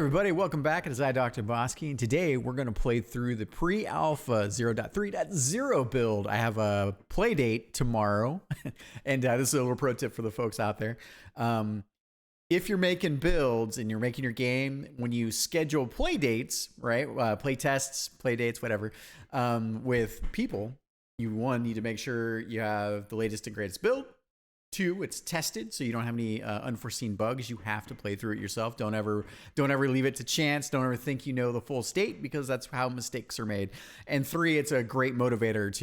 everybody, welcome back. It is I, DrBossKey, and today we're going to play through the pre-alpha 0.3.0 build. I have a play date tomorrow, and this is a little pro tip for the folks out there. If you're making builds and you're making your game, when you schedule play dates, right, play tests, play dates, whatever, with people, you, one, need to make sure you have the latest and greatest build. Two, it's tested, so you don't have any unforeseen bugs. You have to play through it yourself. Don't ever leave it to chance. Don't ever think you know the full state, because that's how mistakes are made. And three, it's a great motivator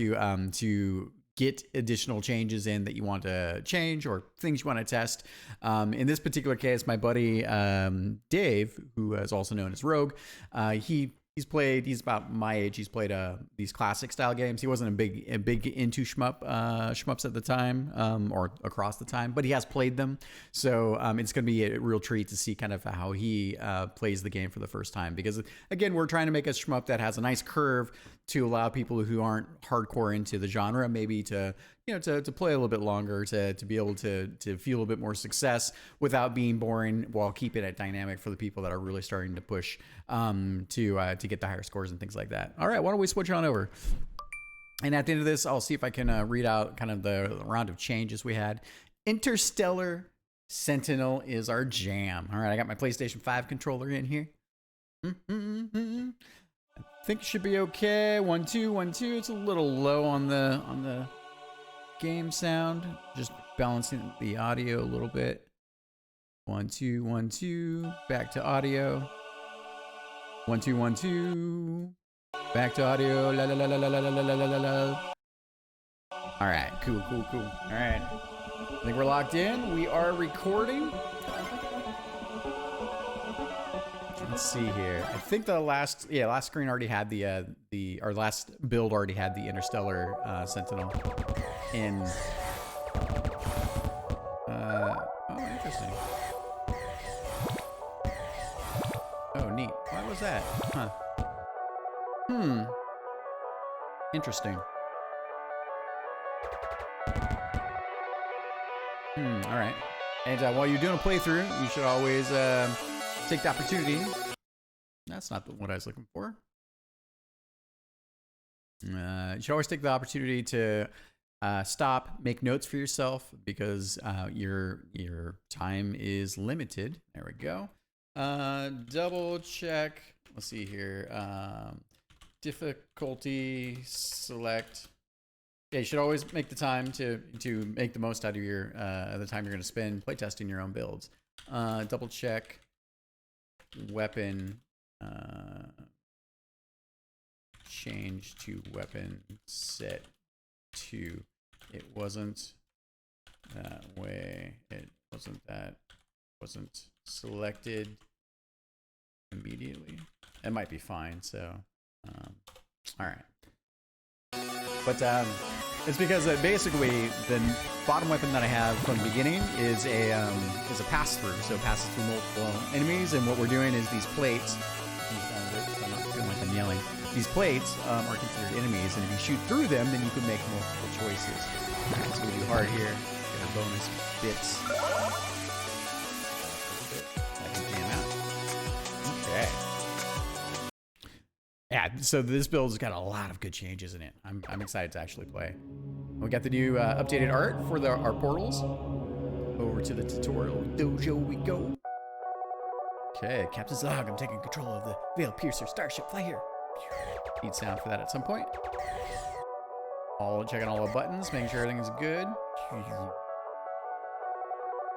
to get additional changes in that you want to change or things you want to test. In this particular case, my buddy Dave, who is also known as Rogue, he's about my age. He's played these classic style games. He wasn't a big into shmups at the time, or across the time, but he has played them. So it's going to be a real treat to see kind of how he plays the game for the first time. Because again, we're trying to make a shmup that has a nice curve to allow people who aren't hardcore into the genre maybe to play a little bit longer, to be able to feel a bit more success without being boring, while keeping it dynamic for the people that are really starting to push to get the higher scores and things like that. All right, why don't we switch on over? And at the end of this, I'll see if I can read out kind of the round of changes we had. Interstellar Sentinel is our jam. All right, I got my PlayStation 5 controller in here. I think it should be okay. 1 2 1 2. It's a little low on the game sound. Just balancing the audio a little bit. 1 2 1 2. Back to audio. 1 2 1 2. Back to audio. La la la la la la la la la la. All right, cool. All right, I think we're locked in. We are recording. Let's see here. I think the last screen already had our last build already had the Interstellar Sentinel in. Oh, interesting. Oh, neat. Why was that? Huh. Interesting. All right. And while you're doing a playthrough, you should always take the opportunity. That's not what I was looking for. You should always take the opportunity to stop, make notes for yourself, because your time is limited. There we go. Double check. Let's see here. Difficulty select. Yeah, you should always make the time to make the most out of your the time you're going to spend playtesting your own builds. Double check. Weapon change to weapon set to. It wasn't that way. It wasn't selected immediately. It might be fine. So all right, but it's because basically the bottom weapon that I have from the beginning is a pass-through, so it passes through multiple enemies. And what we're doing is these plates. I'm not feeling like I'm yelling. These plates are considered enemies, and if you shoot through them, then you can make multiple choices. All right, so we do hard here. Get our bonus bits. I can jam out. Okay. Yeah, so this build's got a lot of good changes in it. I'm excited to actually play. We got the new updated art for our portals. Over to the tutorial dojo we go. Okay, Captain Zog, I'm taking control of the Veil Piercer Starship. Fly here. Need sound for that at some point. Checking all the buttons, making sure everything's good.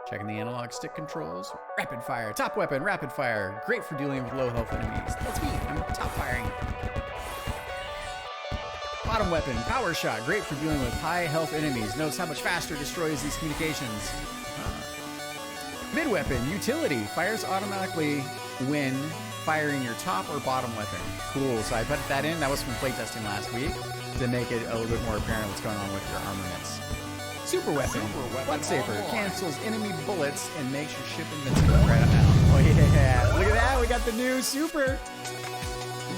Checking the analog stick controls. Rapid fire, top weapon, rapid fire. Great for dealing with low health enemies. That's me, I'm top firing. Bottom weapon, power shot. Great for dealing with high health enemies. Notice how much faster it destroys these communications. Mid weapon, utility. Fires automatically when firing your top or bottom weapon. Cool, so I put that in. That was from playtesting last week to make it a little bit more apparent what's going on with your armaments. Super weapon, butt safer, cancels enemy bullets and makes your ship invincible right now. Oh yeah, look at that, we got the new super.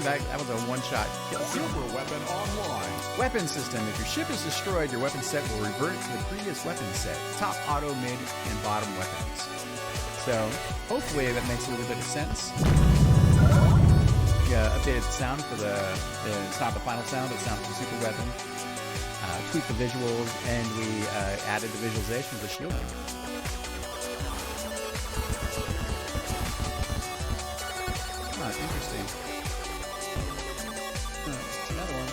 That was a one-shot kill. Super weapon online. Weapon system, if your ship is destroyed, your weapon set will revert to the previous weapon set. Top, auto, mid, and bottom weapons. So hopefully that makes a little bit of sense. We updated the sound for it's not the final sound, but the sound for the super weapon. Tweaked the visuals, and we added the visualization of the shielding. Interesting. Another one.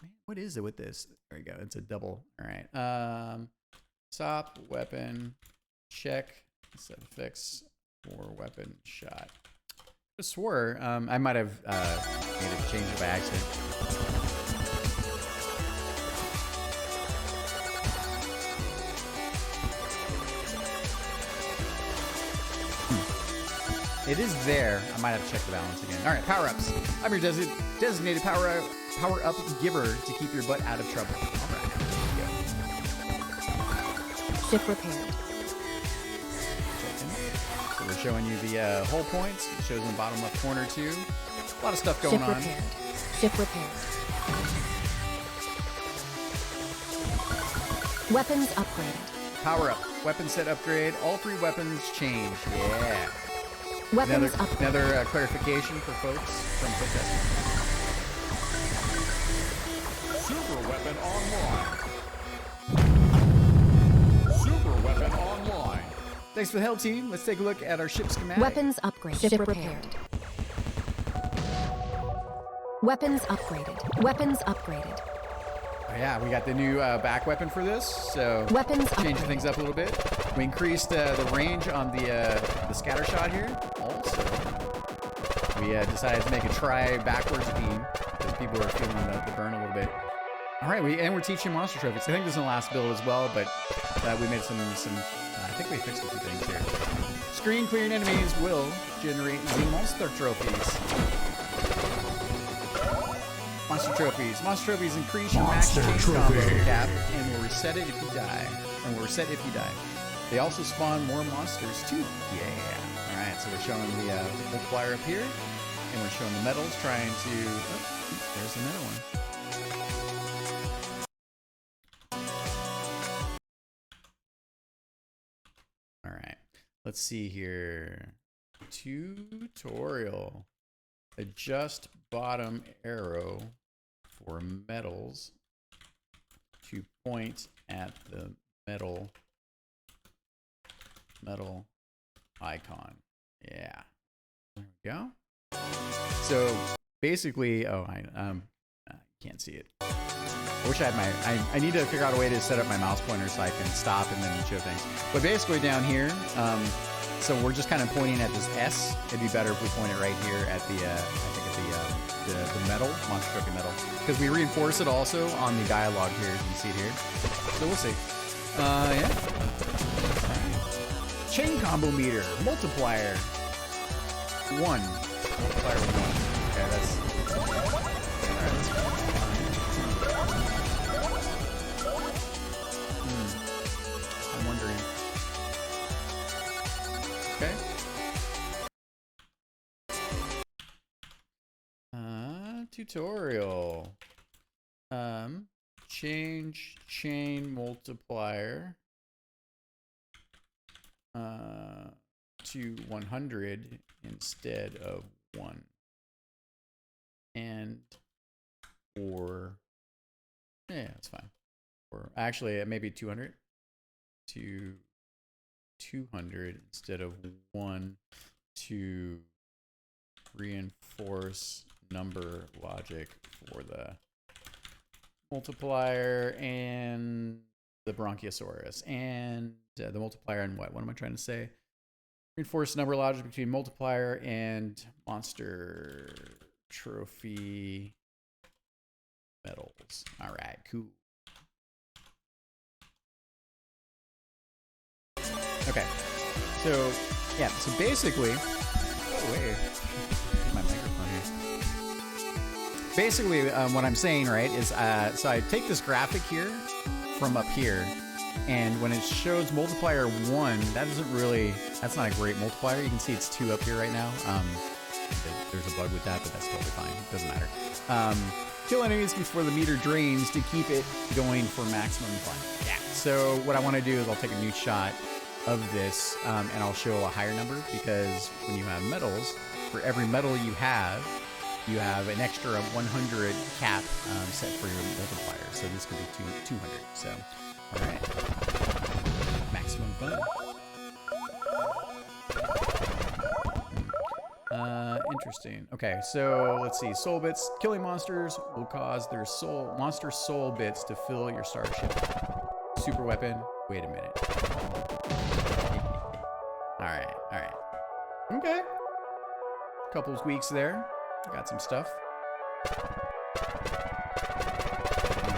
Man, what is it with this? There we go. It's a double. All right. Stop weapon check set fix for weapon shot. I swore I might have made it change it by accident. It is there. I might have to check the balance again. All right, power-ups. I'm your designated power-up giver to keep your butt out of trouble. All right, go. Ship repaired. So we're showing you the hull points. It shows in the bottom left corner too. A lot of stuff going on. Ship repaired. Weapons upgraded. Power-up. Weapon set upgrade. All 3 weapons change. Yeah. Weapons another clarification for folks from quick testing. Super weapon online. Super weapon online. Thanks for the help, team. Let's take a look at our ship schematic. Weapons upgraded. Ship repaired. Weapons upgraded. Weapons upgraded. Oh, yeah, we got the new back weapon for this, so weapons changing things up a little bit. We increased the range on the scatter shot here. Also, we decided to make a try backwards beam because people are feeling the burn a little bit. All right, we're teaching monster trophies. I think this is the last build as well, but we made some. I think we fixed a few things here. Screen clearing enemies will generate the monster trophies. Monster trophies. Monster trophies increase your max change combo cap and will reset it if you die. And will reset if you die. They also spawn more monsters too. Yeah. Alright, so we're showing the multiplier up here. And we're showing the medals trying to... Oh, there's another one. Alright. Let's see here. Tutorial. Adjust bottom arrow for medals to point at the metal icon. Yeah, there we go. So basically, I can't see it. I wish I had I need to figure out a way to set up my mouse pointer so I can stop and then show things. But basically down here, so we're just kind of pointing at this S. It'd be better if we point it right here at the, the metal, monster trophy metal. Because we reinforce it also on the dialogue here, as you see it here. So we'll see. Yeah. Right. Chain combo meter, multiplier 1. Multiplier 1. Okay, that's... Alright, that's fine. I'm wondering... Okay. Tutorial. Change chain multiplier to 100 instead of 1. And or yeah, that's fine. Or actually maybe 200 to 200 instead of 1 to reinforce number logic for the multiplier and the Bronchiosaurus and the multiplier and what am I trying to say? Reinforce number logic between multiplier and monster trophy medals. All right, cool. Okay, so yeah, so basically, oh wait, my microphone here. Basically, what I'm saying, right, is so I take this graphic here from up here, and when it shows multiplier 1, that doesn't really, that's not a great multiplier. You can see it's 2 up here right now. There's a bug with that, but that's totally fine. It doesn't matter. Kill enemies before the meter drains to keep it going for maximum fun. Yeah. So what I want to do is I'll take a new shot of this, and I'll show a higher number, because when you have medals, for every medal you have an extra 100 cap set for your multiplier. So this could be 200. So, all right, maximum fun. Interesting. Okay, so let's see. Soul bits. Killing monsters will cause their monster soul bits to fill your starship. Super weapon. Wait a minute. All right. Okay. Couple of tweaks there. Got some stuff. All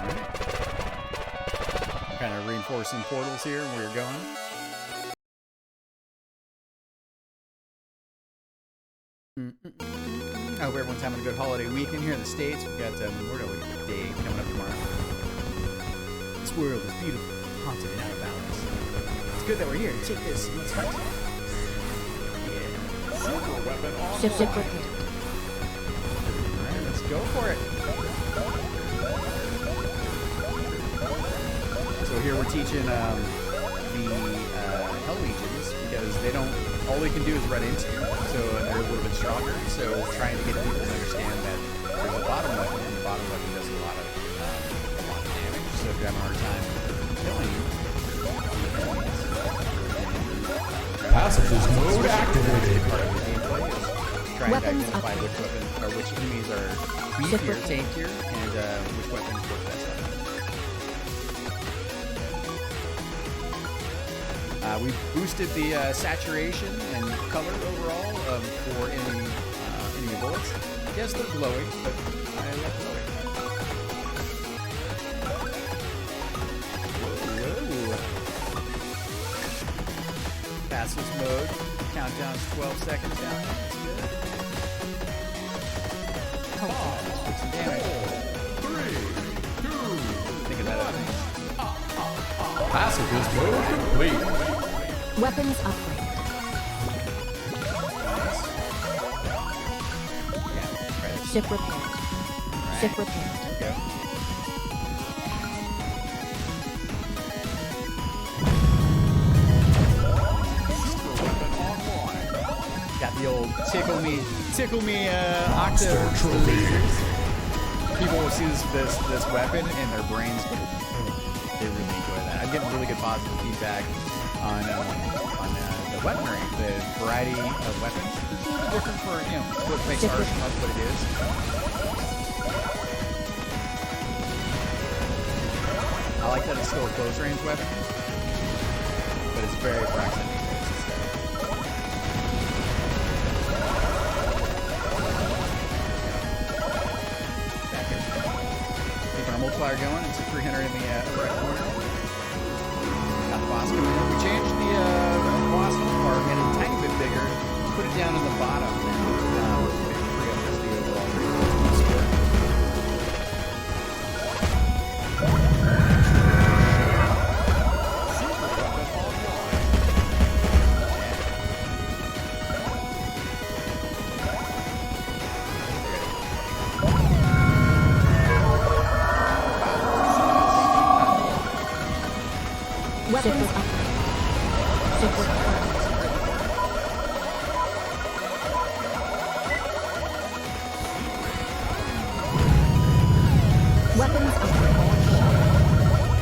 right. I'm kind of reinforcing portals here where you're going. I hope everyone's having a good holiday weekend here in the States. We've got Memorial Day coming up tomorrow. This world is beautiful, haunted and out of balance. It's good that we're here. Take this and let's hunt. Yeah. Super weapon on. Ship repaired. Alright, let's go for it. So here we're teaching the Hell Legions, because they don't, all they can do is run into you. So they're a little bit stronger. So trying to get people to understand that there's a bottom weapon, and the bottom weapon does a lot of damage. So if you're having a hard time killing Pacifist mode activated. part of the gameplay is trying Weapons to identify upgraded. which weapon or which enemies are beefier, tankier, and which weapons work best on them. We boosted the saturation and color overall for enemy bullets. Yes, they're glowing, but I like glowing. Whoa. Fastest mode. Countdown's 12 seconds down. That's good. Take some damage. 3, 2. Thinking that out. Pacifist mode complete. Weapons upgraded. Yeah, right. Ship repaired. Ship repaired. Go. Super weapon online. Got the old tickle me octa trophy. lasers. People will see this weapon and their brains go, they really enjoy that. I'm getting really good positive feedback on the weaponry, the variety of weapons. It's a little bit different for what makes our Shmup what it is. I like that it's still a close range weapon, but it's very proximity based. Back here. Keeping our multiplier going. It's a 300 in the upper right corner. Got the boss coming in. We changed the boss part, made it a tiny bit bigger. Put it down in the bottom now. Free up just the overall reinforcement score. Super weapon online. Weapons upgraded. Ship repaired. Weapons upgraded.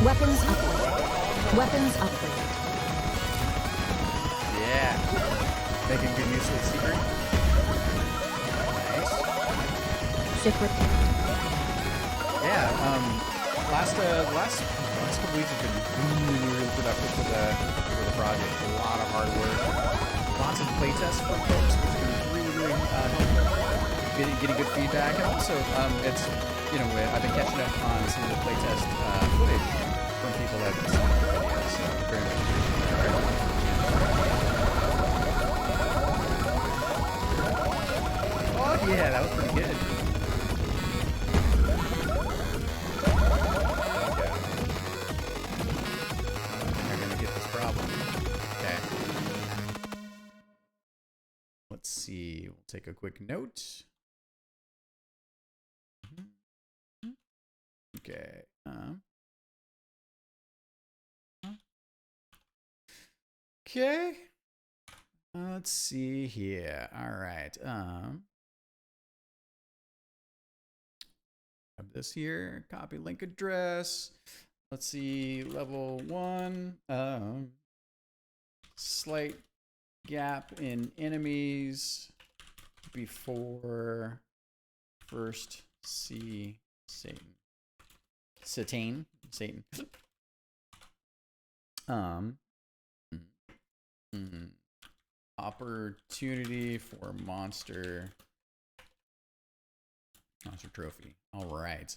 Weapons upgraded. Weapons upgraded. Yeah. Making good use of the secret. Nice. Ship repaired. Yeah, last couple weeks have been really productive for the project. A lot of hard work, lots of playtests from folks, which has been really helpful. Getting good feedback, and also it's I've been catching up on some of the playtest footage from people that have been seeing the videos. So very much appreciated. Oh yeah, that was pretty good. Let's see. We'll take a quick note. Okay. Okay. Let's see here. All right. Have this here. Copy link address. Let's see. Level 1. Slight gap in enemies before first see Satan. Satan. Opportunity for monster trophy. All right.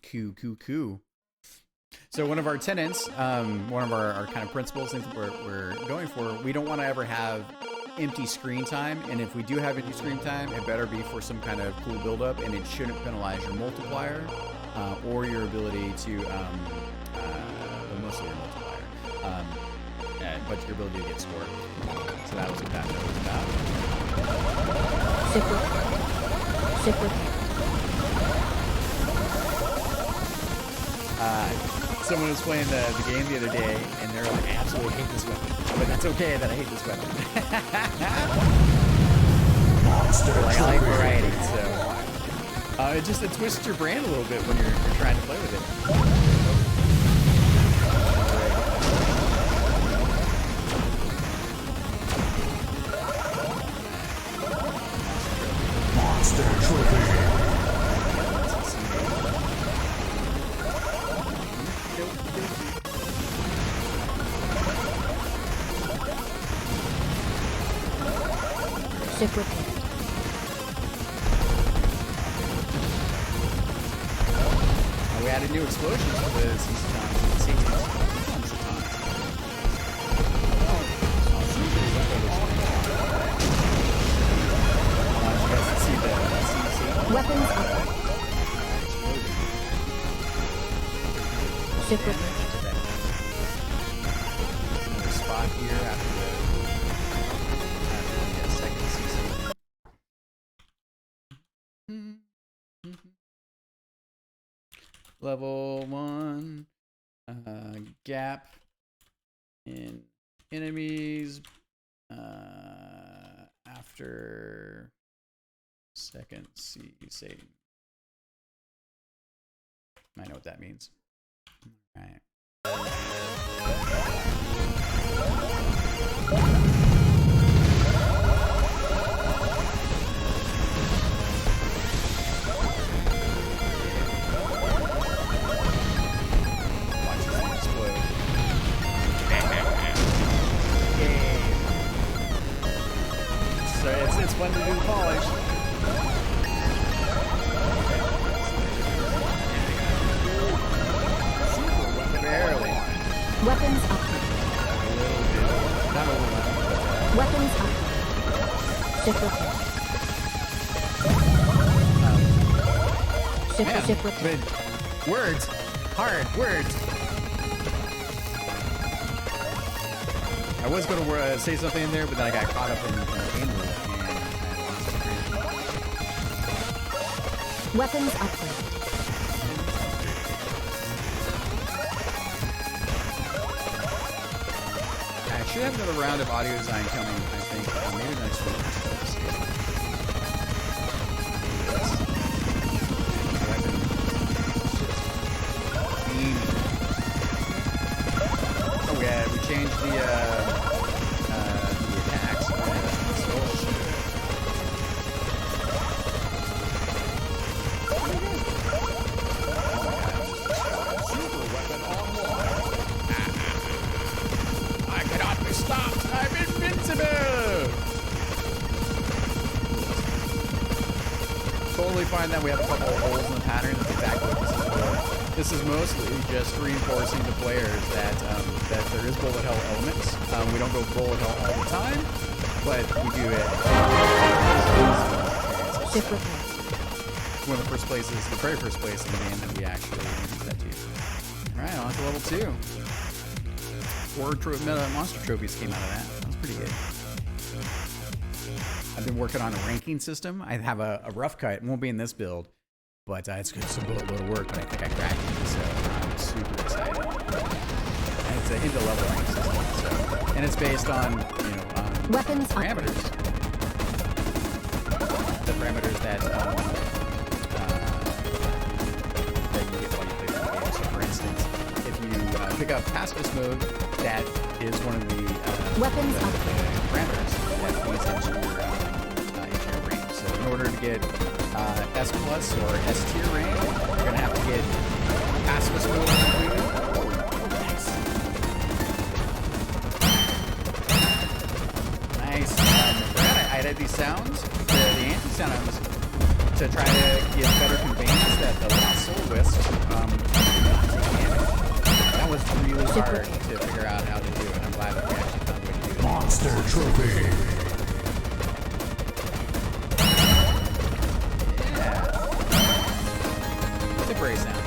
Cool. So one of our tenants, one of our kind of principles, things we're going for, we don't want to ever have empty screen time. And if we do have empty screen time, it better be for some kind of cool buildup, and it shouldn't penalize your multiplier or your ability to, mostly your multiplier, but your ability to get scored. So that was what that was about. Zipper. Someone was playing the game the other day, and they're like, I absolutely hate this weapon. But that's okay that I hate this weapon. Like, I like variety, so it twists your brain a little bit when you're trying to play with it. Monster trophy. Ship repaired. We added new explosions to the Weapons up. Ship repaired. Another spot here after the second season. Level 1 gap in enemies after second Satan. I know what that means. All right. It's fun to do the polish. Barely. Weapons upgrade. A little bit. Not a little bit. Weapons upgrade. Ship repaired. Ship repaired. But words. Hard words. I was going to say something in there, but then I got caught up in the game loop and I lost the train. Weapons upgrade. I should have another round of audio design coming, I think, maybe next week. Oh yeah, we changed the attacks. Super weapon online. I cannot be stopped. I'm invincible. Totally fine that we have a couple of holes in the pattern. That's exactly what this is for. This is mostly just reinforcing to players that that there is bullet hell elements. We don't go bullet hell all the time, but we do it. Ship repaired. One of the first places, the very first place in the game that we actually introduced that to. All right, on to level 2. 4 monster trophies came out of that. That was pretty good. I've been working on a ranking system. I have a rough cut. It won't be in this build, but it's a boatload of work. But I think I cracked it, so I'm super excited. And it's an into level rank system. So and it's based on Weapons parameters. The parameters that you get while you play the game. So, for instance, if you pick up pacifist mode, that is one of the Weapons parameters that feeds into your range. So, in order to get S plus or S tier range, you're gonna have to get pacifist mode completed. Nice. I added these sounds, the anti-sounds, to try to get better conveyance that the Lost Soul Wisp do not take damage. That was really hard to figure out how to do, and I'm glad that we actually found a way to do it. Monster Trophy. Yeah. Temporary sound.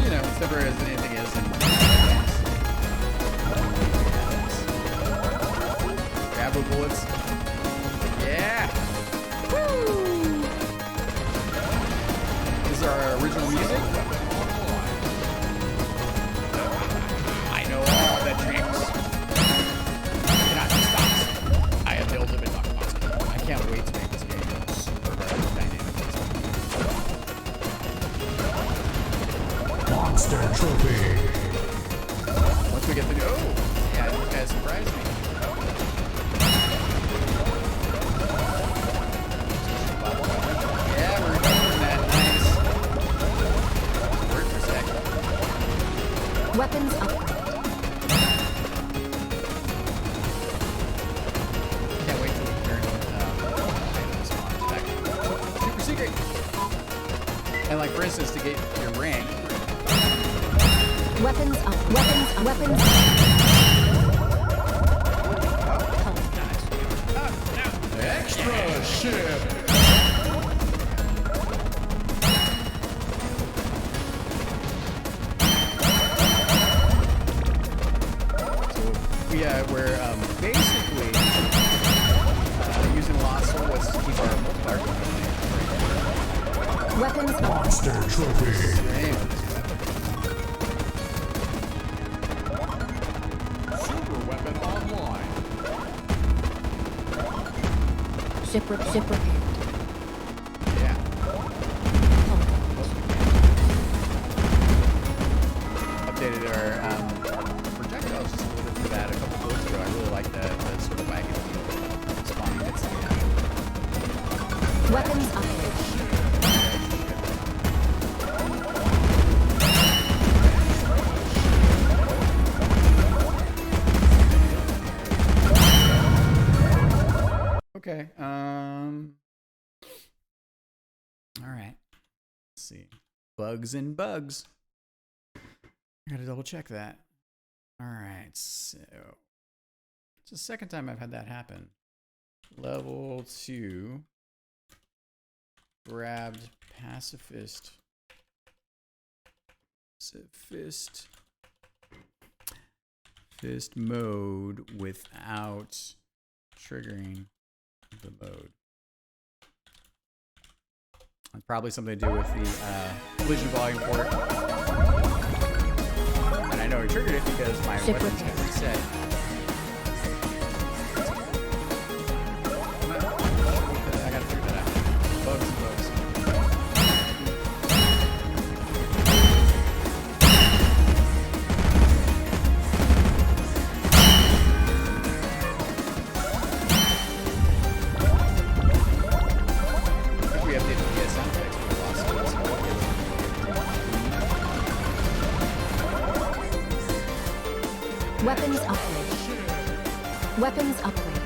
You know, temporary as anything is in grab the bullets. Yeah! Woo! This is our original music. I know all the tricks. Cannot be stopped. I have the ultimate DrBossKey. I can't wait to make this game super dynamic. Monster Trophy. Once we get the yeah, these guys surprised me. Yeah, we're doing that. Nice. Worked for a second. Weapons upgrade. Can't wait till we learn items on back. Super secret. And like for instance, to get your rank. Weapons up. Weapons. Extra ship. We're basically using Lost Soul Wisp to keep our multiplier going. Weapons up. Monster Trophy. Super weapon online. Ship repaired. Yeah. Updated our projectiles just a little bit for that a couple builds ago. I really like the sort of wagon spawning hits that we have. Weapons upgrade. Okay. All right. Let's see. Bugs and bugs. I gotta double check that. All right. So it's the second time I've had that happen. Level 2. Grabbed pacifist. Fist mode without triggering the mode. And probably something to do with the collision volume port. And I know I triggered it because my weapons got reset. I gotta figure that out. Bugs and bugs. We updated the sound effects for the Lost Souls. Weapons upgrade. Weapons upgrade.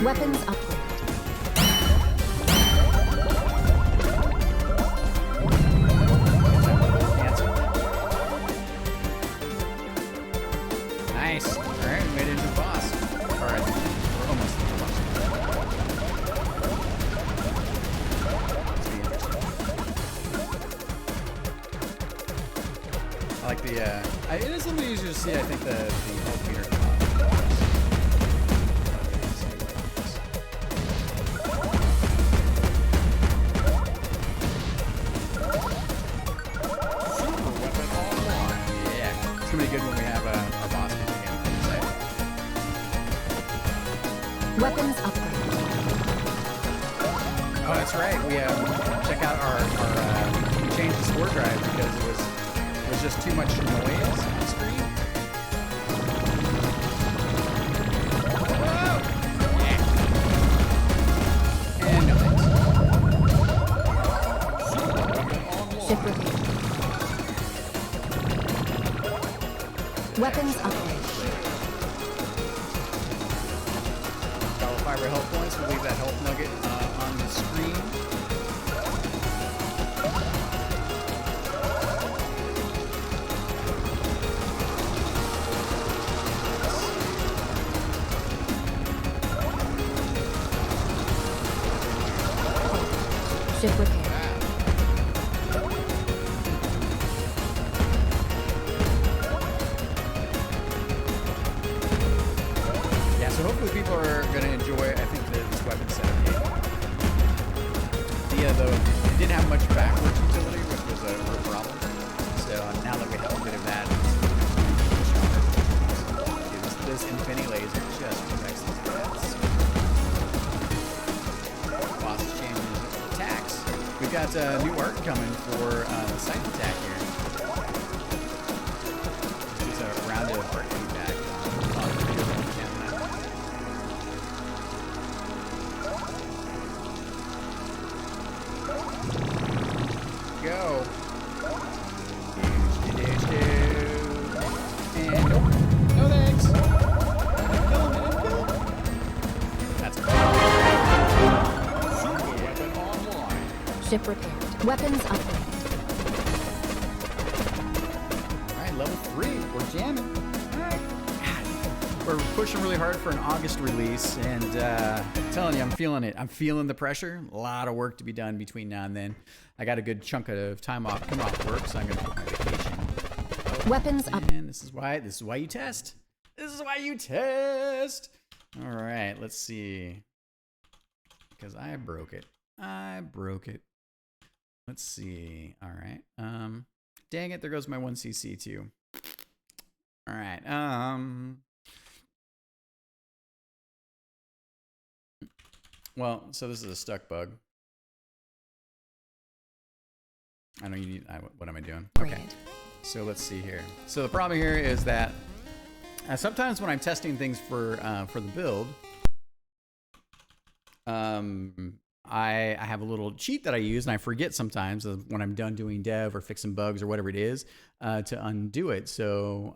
Weapons upgrade. Nice. All right, we made it is a little easier to see, I think, the health meter. Super weapon online. Yeah, it's gonna be good when we have our boss again. Weapons upgrade. Oh, that's right. We check out our we changed the sport drive because it was just too much noise on the screen. Whoa! Yeah. And no thanks. Ship repair. Weapons upgrade. Dollar fiber health points. We'll leave that health nugget on the screen. Ship repair. Yeah, so hopefully people are going to enjoy, I think, this weapon set. Though, it didn't have much backwards utility, which was a real problem. So now that we have a bit of that, this infinity laser just makes these guys. Boss is changing his attacks. We've got new art coming for Sight Attack here. This is a round of art feedback on the video channel. Go. And nope. No thanks. That's Super weapon online. Ship repaired. Weapons upgrade. all right. Level 3. We're jamming. All right. God, we're pushing really hard for an August release, and I'm telling you, I'm feeling it. I'm feeling the pressure. A lot of work to be done between now and then. I got a good chunk of time off, come off work, so I'm gonna take my vacation. Weapons up. And this is why you test. This is why you test. All right, let's see. Because I broke it. Let's see. All right. Dang it, there goes my 1cc too. All right. Well, so this is a stuck bug. I know you need. What am I doing? Okay. Great. So let's see here. So the problem here is that sometimes when I'm testing things for the build, I have a little cheat that I use, and I forget sometimes when I'm done doing dev or fixing bugs or whatever it is to undo it. So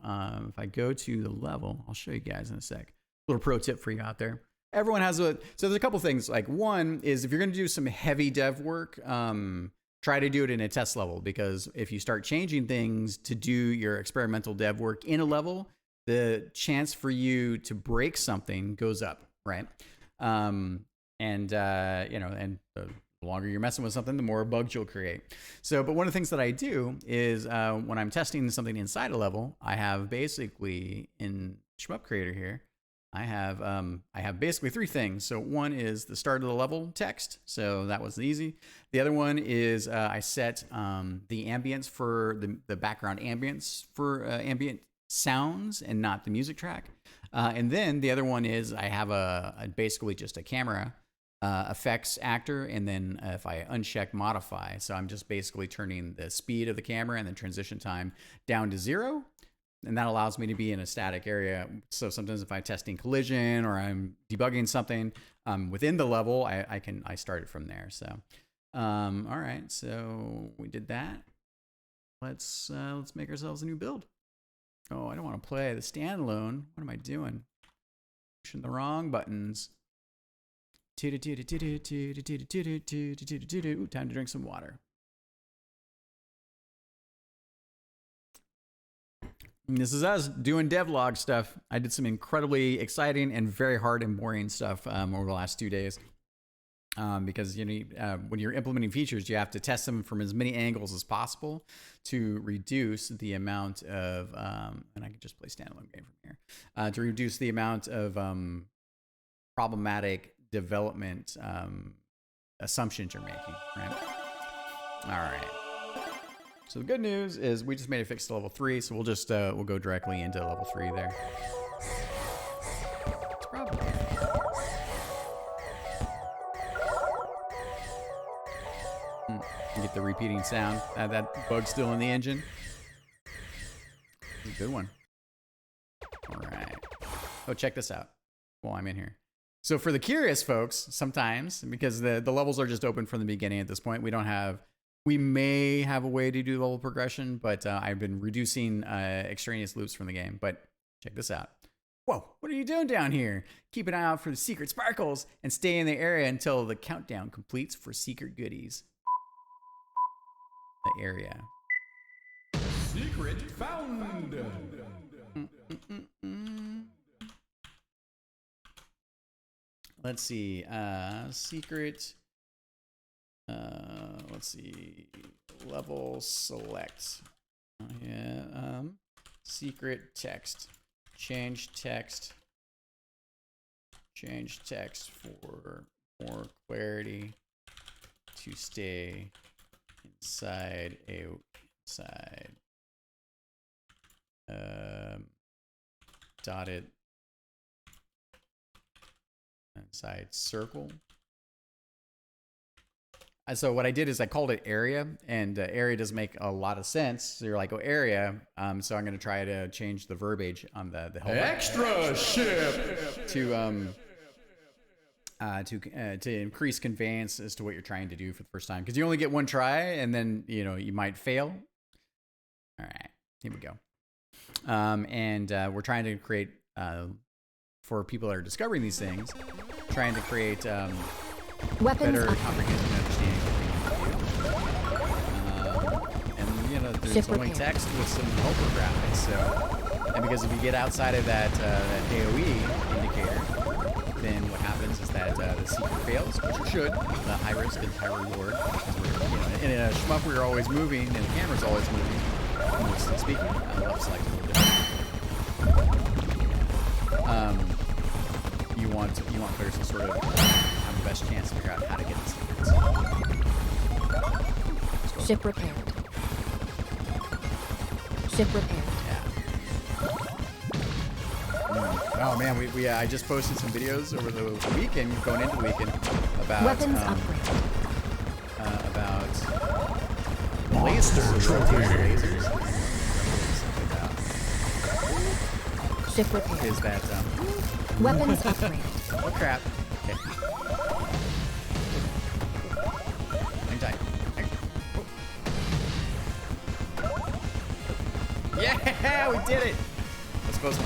if I go to the level, I'll show you guys in a sec. Little pro tip for you out there. Everyone has so there's a couple things. Like one is if you're going to do some heavy dev work, try to do it in a test level, because if you start changing things to do your experimental dev work in a level, the chance for you to break something goes up, right? And the longer you're messing with something, the more bugs you'll create. So, but one of the things that I do is when I'm testing something inside a level, I have basically in Shmup Creator here, I have basically three things. So one is the start of the level text. So that was easy. The other one is I set the ambience for the background ambience for ambient sounds and not the music track. And then the other one is I have basically just a camera effects actor, and then if I uncheck modify, so I'm just basically turning the speed of the camera and the transition time down to 0. And that allows me to be in a static area. So sometimes if I'm testing collision or I'm debugging something within the level, I start it from there. So, all right. So we did that. Let's make ourselves a new build. Oh, I don't want to play the standalone. What am I doing? Pushing the wrong buttons. Ooh, time to drink some water. And this is us doing devlog stuff. I did some incredibly exciting and very hard and boring stuff over the last 2 days. because you need when you're implementing features, you have to test them from as many angles as possible to reduce the amount of and I can just play standalone game from here to reduce the amount of problematic development assumptions you're making, right? All right. So the good news is we just made a fix to level 3, so we'll just we'll go directly into level 3 there. It's probably get the repeating sound. That bug's still in the engine. It's a good one. All right. Oh, check this out while I'm in here. So for the curious folks, sometimes, because the levels are just open from the beginning at this point, we may have a way to do level progression, but I've been reducing extraneous loops from the game. But check this out. Whoa, what are you doing down here? Keep an eye out for the secret sparkles and stay in the area until the countdown completes for secret goodies. The area. Secret found. Let's see. Secret. Let's see. Level select. Yeah. Secret text. Change text. Change text for more clarity to stay inside dotted inside circle. And so what I did is I called it area, and area doesn't make a lot of sense. So you're like, oh, area. So I'm going to try to change the verbiage on the helper Extra ship. to increase conveyance as to what you're trying to do for the first time, because you only get one try, and then you might fail. All right, here we go. And we're trying to create for people that are discovering these things, trying to create Weapons better up. comprehension and understanding of the game. And there's only text with some helper graphics. So, and because if you get outside of that AOE indicator, then what happens is that the secret fails, which it should. The high risk and high reward. In a shmup, we're always moving, and the camera's always moving. Mostly speaking, left select's a little different. You want players to sort of have the best chance to figure out how to get the secrets. Ship repaired. Ship repaired. Oh man, I just posted some videos over the weekend, going into the weekend, about Weapons upgrade. about lasers. Lasers. Ship repaired. Is that Weapons upgrade. oh crap? Okay. Hang tight. Yeah, we did it. What's supposed to?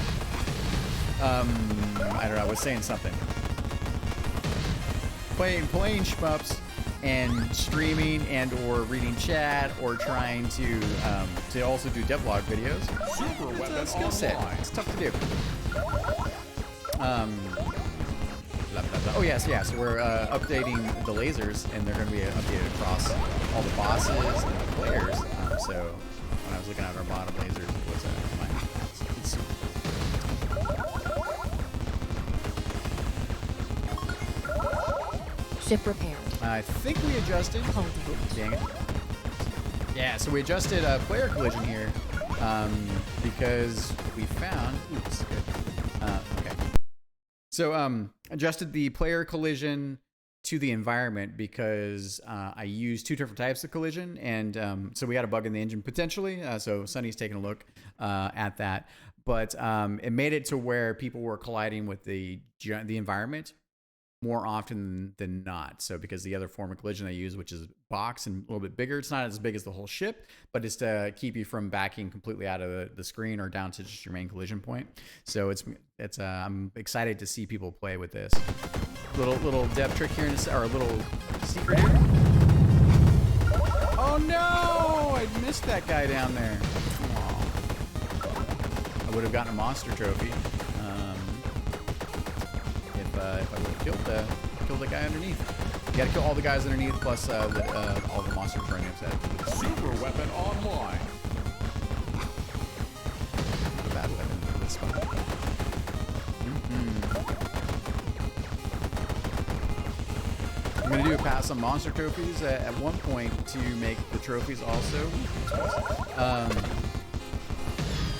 I don't know. I was saying something. Playing shmups and streaming and or reading chat or trying to also do devlog videos. It's a skill set. It's tough to do. Blah, blah, blah. Oh yes, yeah. So we're updating the lasers, and they're going to be updated across all the bosses and the players. So when I was looking at our bottom lasers, it was it's Ship repaired. I think we adjusted. Holding. Dang it. Yeah, so we adjusted player collision here because we found. Oops, good. Okay. So adjusted the player collision to the environment because I used two different types of collision, and so we had a bug in the engine potentially. So Sunny's taking a look at that, but it made it to where people were colliding with the environment more often than not. So because the other form of collision I use, which is box and a little bit bigger, it's not as big as the whole ship, but it's to keep you from backing completely out of the screen or down to just your main collision point. So it's I'm excited to see people play with this little dev trick here, or a little secret here. Oh no, I missed that guy down there. Aww. I would have gotten a monster trophy if I would have killed the guy underneath. You gotta kill all the guys underneath, plus all the monsters running upset. Super weapon online. A bad weapon for this one. I'm gonna do a pass on monster trophies at one point to make the trophies also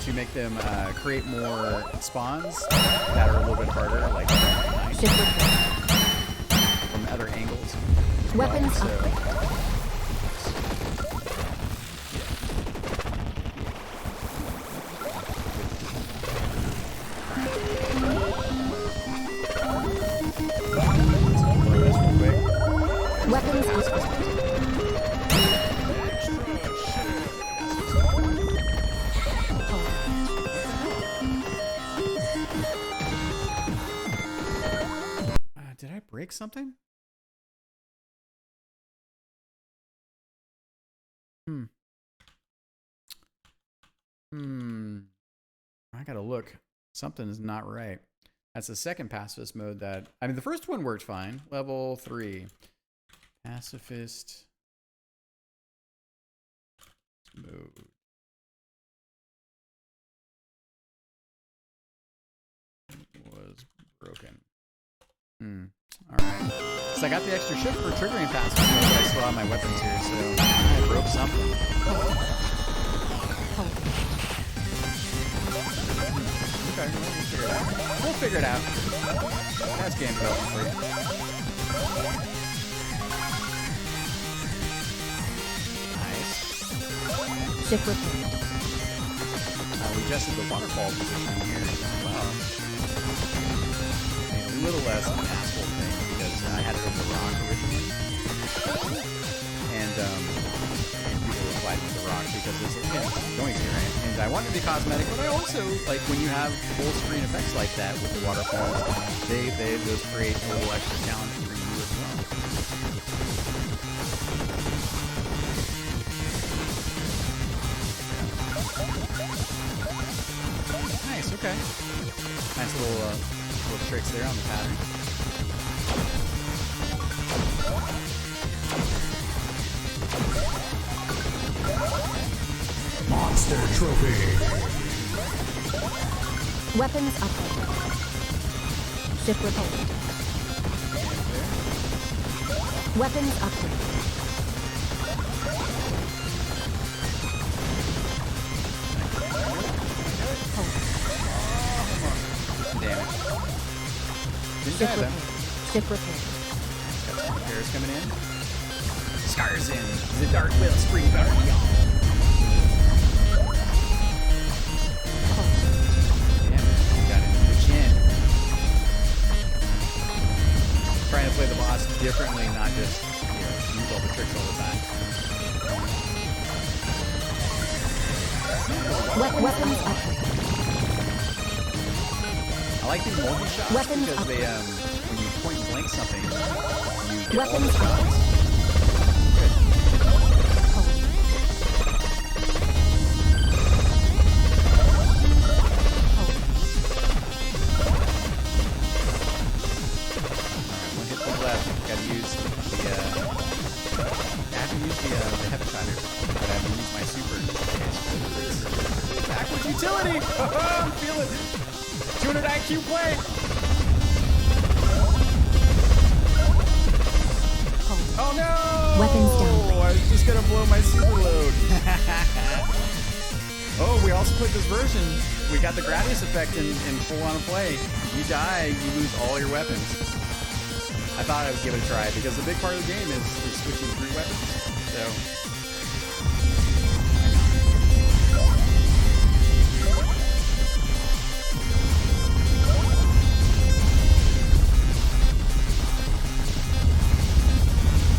to make them create more spawns that are a little bit harder, like Ship repair. from other angles. Weapons So, upgrade. explore this real quick. Weapons upgrade. Did I break something? I gotta look. Something is not right. That's the second pacifist mode that... I mean, the first one worked fine. Level 3. Pacifist mode. Was broken. Alright. So I got the extra shift for triggering pacifist mode, but I still have my weapons here, so I broke something. Okay, we'll figure it out. That's game development for you. Nice. Ship repair. We adjusted the waterfall position here as well. Made a little less of an asshole thing because I had it over the rock originally. And people were fighting with the rock because it's noisy, right? And I wanted to be cosmetic, but I also, like, when you have full screen effects like that with the waterfalls, those create a little extra challenge for you as well. Nice, okay. Nice little tricks there on the pattern. Monster Trophy. Weapons upgrade. Ship repair. Weapons upgrade. Damage. Didn't Ship die repair. then. Ship repair. Got some repairs coming in. Scars in. The Dark Will Spring Guardian. Got it in the chin. Trying to play the boss differently, not just use all the tricks all the time. Weapons upgrade. I like these multi-shots Weapons because they, when you point and blank something, you get all Weapons the upgrade. shots. One hit to the left. Gotta use the, I have to use the heavy fighter, but I have to use my super. Backwards utility! I'm feeling it! 200 IQ play! Oh no! Weapons downgrade. I was just gonna blow my super load. Oh, we also put this version. We got the Gradius effect in full on play. You die, you lose all your weapons. I thought I would give it a try because the big part of the game is switching through weapons. So.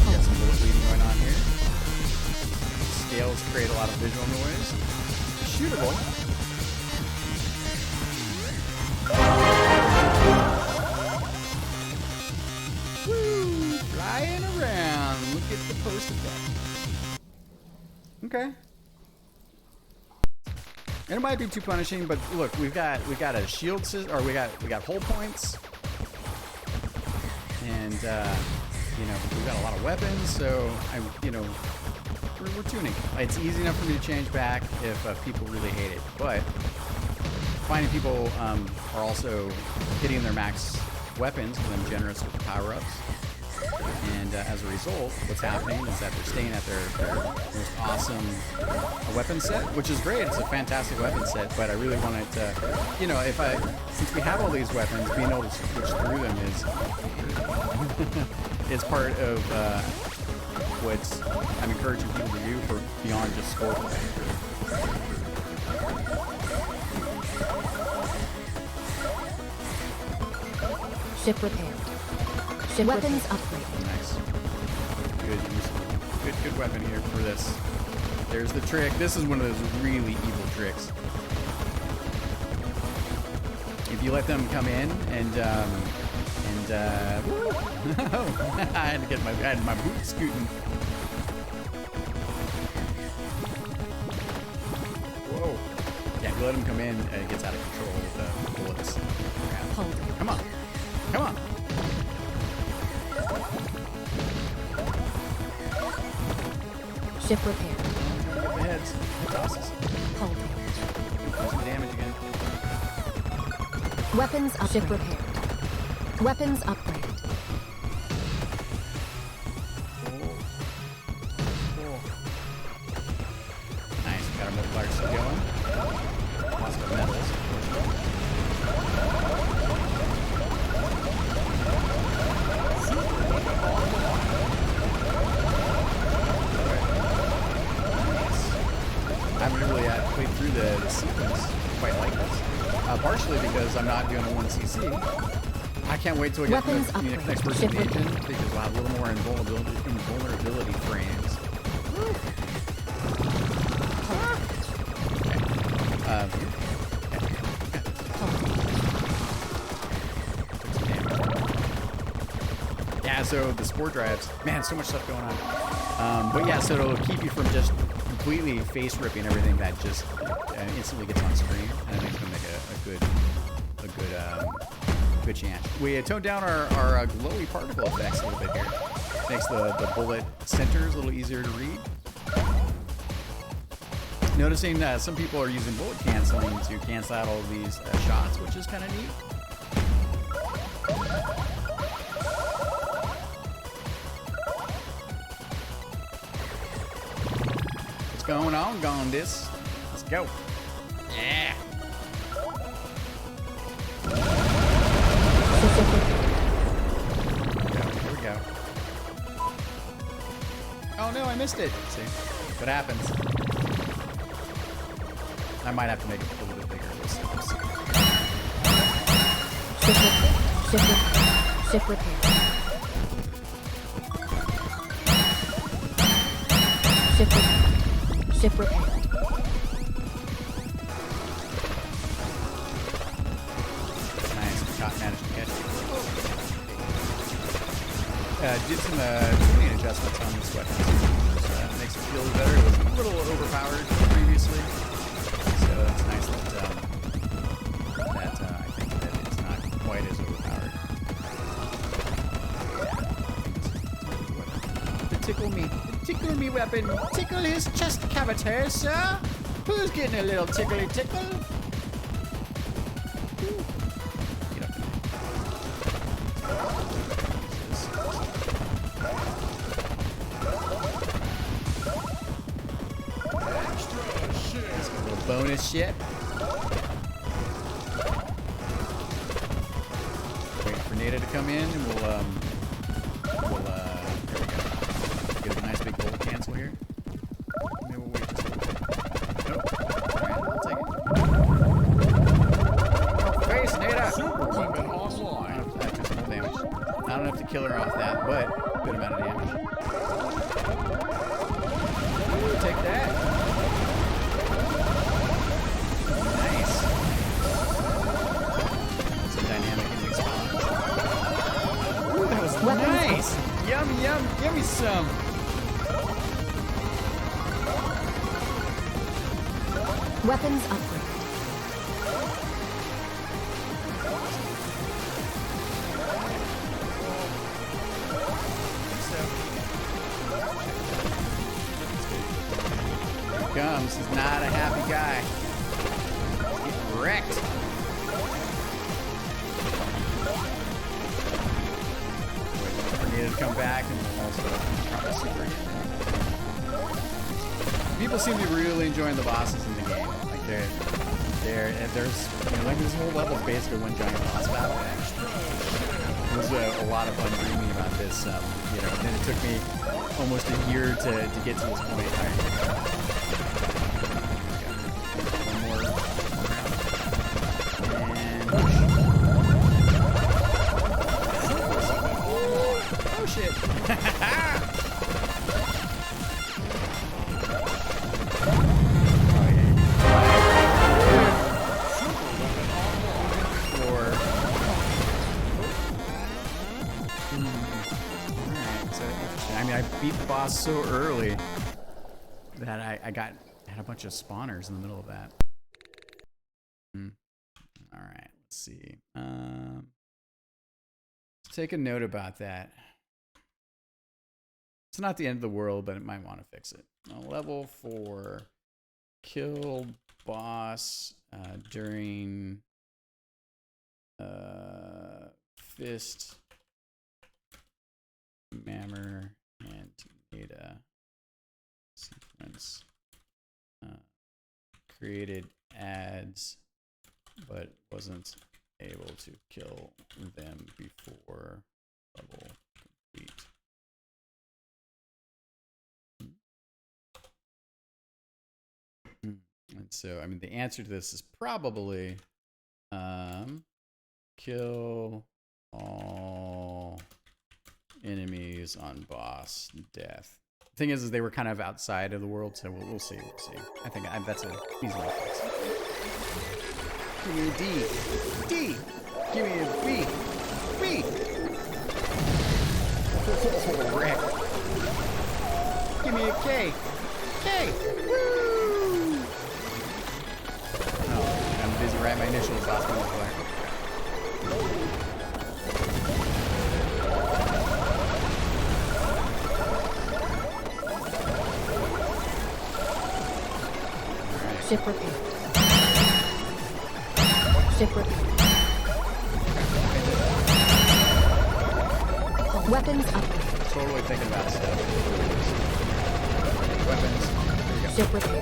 Got some bullet bleeding going on here. Scales create a lot of visual noise. Shootable. Woo! Flying around. Look at the post effect. Okay. And it might be too punishing, but look, we got a shield system, or we got hull points, and you know, we've got a lot of weapons, so we're tuning. It's easy enough for me to change back if people really hate it, but finding people are also hitting their max weapons because I'm generous with the power-ups. And as a result, what's happening is that they're staying at their most awesome weapon set, which is great. It's a fantastic weapon set, but I really wanted to, you know, since we have all these weapons, being able to switch through them is part of what I'm encouraging people to do for beyond just score play. Ship repaired. Ship weapons upgraded. Nice. Good weapon here for this. There's the trick. This is one of those really evil tricks. If you let them come in and I had my boot scooting. Whoa. Yeah, if you let them come in, it gets out of control with the bullets. Hold it. Come on. Come on. Ship repaired. Get the heads. Tosses. Hold it. Do some damage again. Weapons upgraded. Ship repaired. Weapons upgraded. Cool. Nice. Got our multiplier still going. Lots of metals. I haven't really played through the sequence quite like this. Partially because I'm not doing a 1cc. I can't wait till we get to the next version of the engine because we'll have a little more invulnerability frames. Yeah, so the sport drives, man, so much stuff going on. But yeah, so it'll keep you from just completely face ripping everything that just instantly gets on screen, and I think it's gonna make a good chance. We toned down our glowy particle effects a little bit here. Makes the bullet centers a little easier to read. Noticing some people are using bullet canceling to cancel out all of these shots, which is kind of neat. What's going on, Gondis? Let's go. Yeah. Here we go. Oh no, I missed it. See what happens. I might have to make it a little bit bigger. We'll see. Ship repair. Ship repair. Nice. Shot managed to catch it. Did some tuning adjustments on this weapon. Makes it feel better. It was a little overpowered previously. So it's nice that I think that it's not quite as overpowered. The tickle me weapon. Tickle his chest cavity, sir. Who's getting a little tickly tickle? Get up. Just a little bonus shit. Wait for Nada to come in, and we'll there we go. Get a nice big bolt cancel here. Maybe we'll wait just a little bit. Nope. Alright, I'll take it. Face, Nada! Super weapon online. That took some more damage. Not enough to kill her off that, but good amount of damage. Ooh, take that. Nice. Some dynamic in the response. Ooh, that was nice. Yum, yum. Give me some. Weapons upgraded. comes. He's not a happy guy. He's getting wrecked. Wait, needed to come back and also probably super. People seem to be really enjoying the bosses in the game. Like there's like this whole level is basically one giant boss battle. It was a lot of fun dreaming about this. And then it took me almost a year to get to this point. One more round. Oh shit! I beat the boss so early that I had a bunch of spawners in the middle of that. All right, let's see. Let's take a note about that. It's not the end of the world, but it might want to fix it. Level 4, kill boss during fist, mammer, and data sequence. Created ads, but wasn't able to kill them before level complete. And so, I mean, the answer to this is probably kill all enemies on boss death. The thing is they were kind of outside of the world, so we'll see. We'll see. I think that's an easy one to fix. Give me a D. D. Give me a B. B. Oh, wreck. Give me a K. K. Woo! Oh, I'm busy writing my initials. Last one was black. Ship repair. Ship repair. Weapons upgrade. Totally thinking about stuff. Weapons. There you go. Ship repair.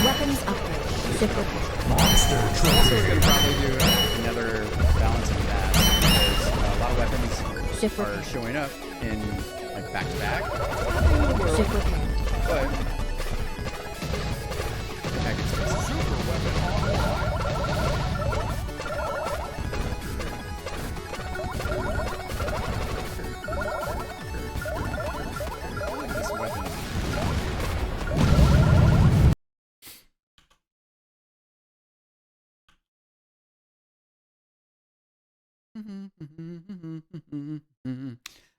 Weapons upgrade. Ship repair. Monster Also, trophy. going to probably do another balancing that because a lot of weapons Ship are repair. showing up in like back to back. Ship repair. But heck, it's a super weapon. I like this weapon.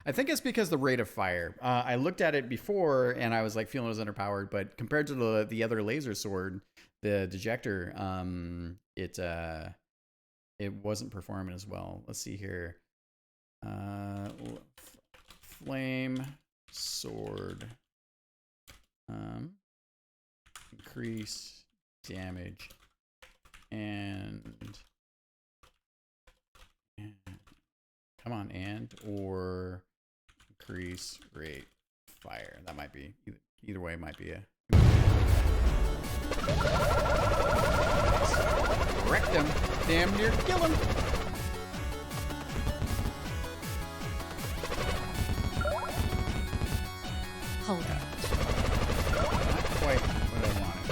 I think it's because the rate of fire. I looked at it before and I was like feeling it was underpowered, but compared to the other laser sword, the dejector, it wasn't performing as well. Let's see here. Flame sword. Increase damage and come on, or increase rate fire. That might be either way. Might be a wreck them. Damn near kill him. Hold it. Not quite what I wanted.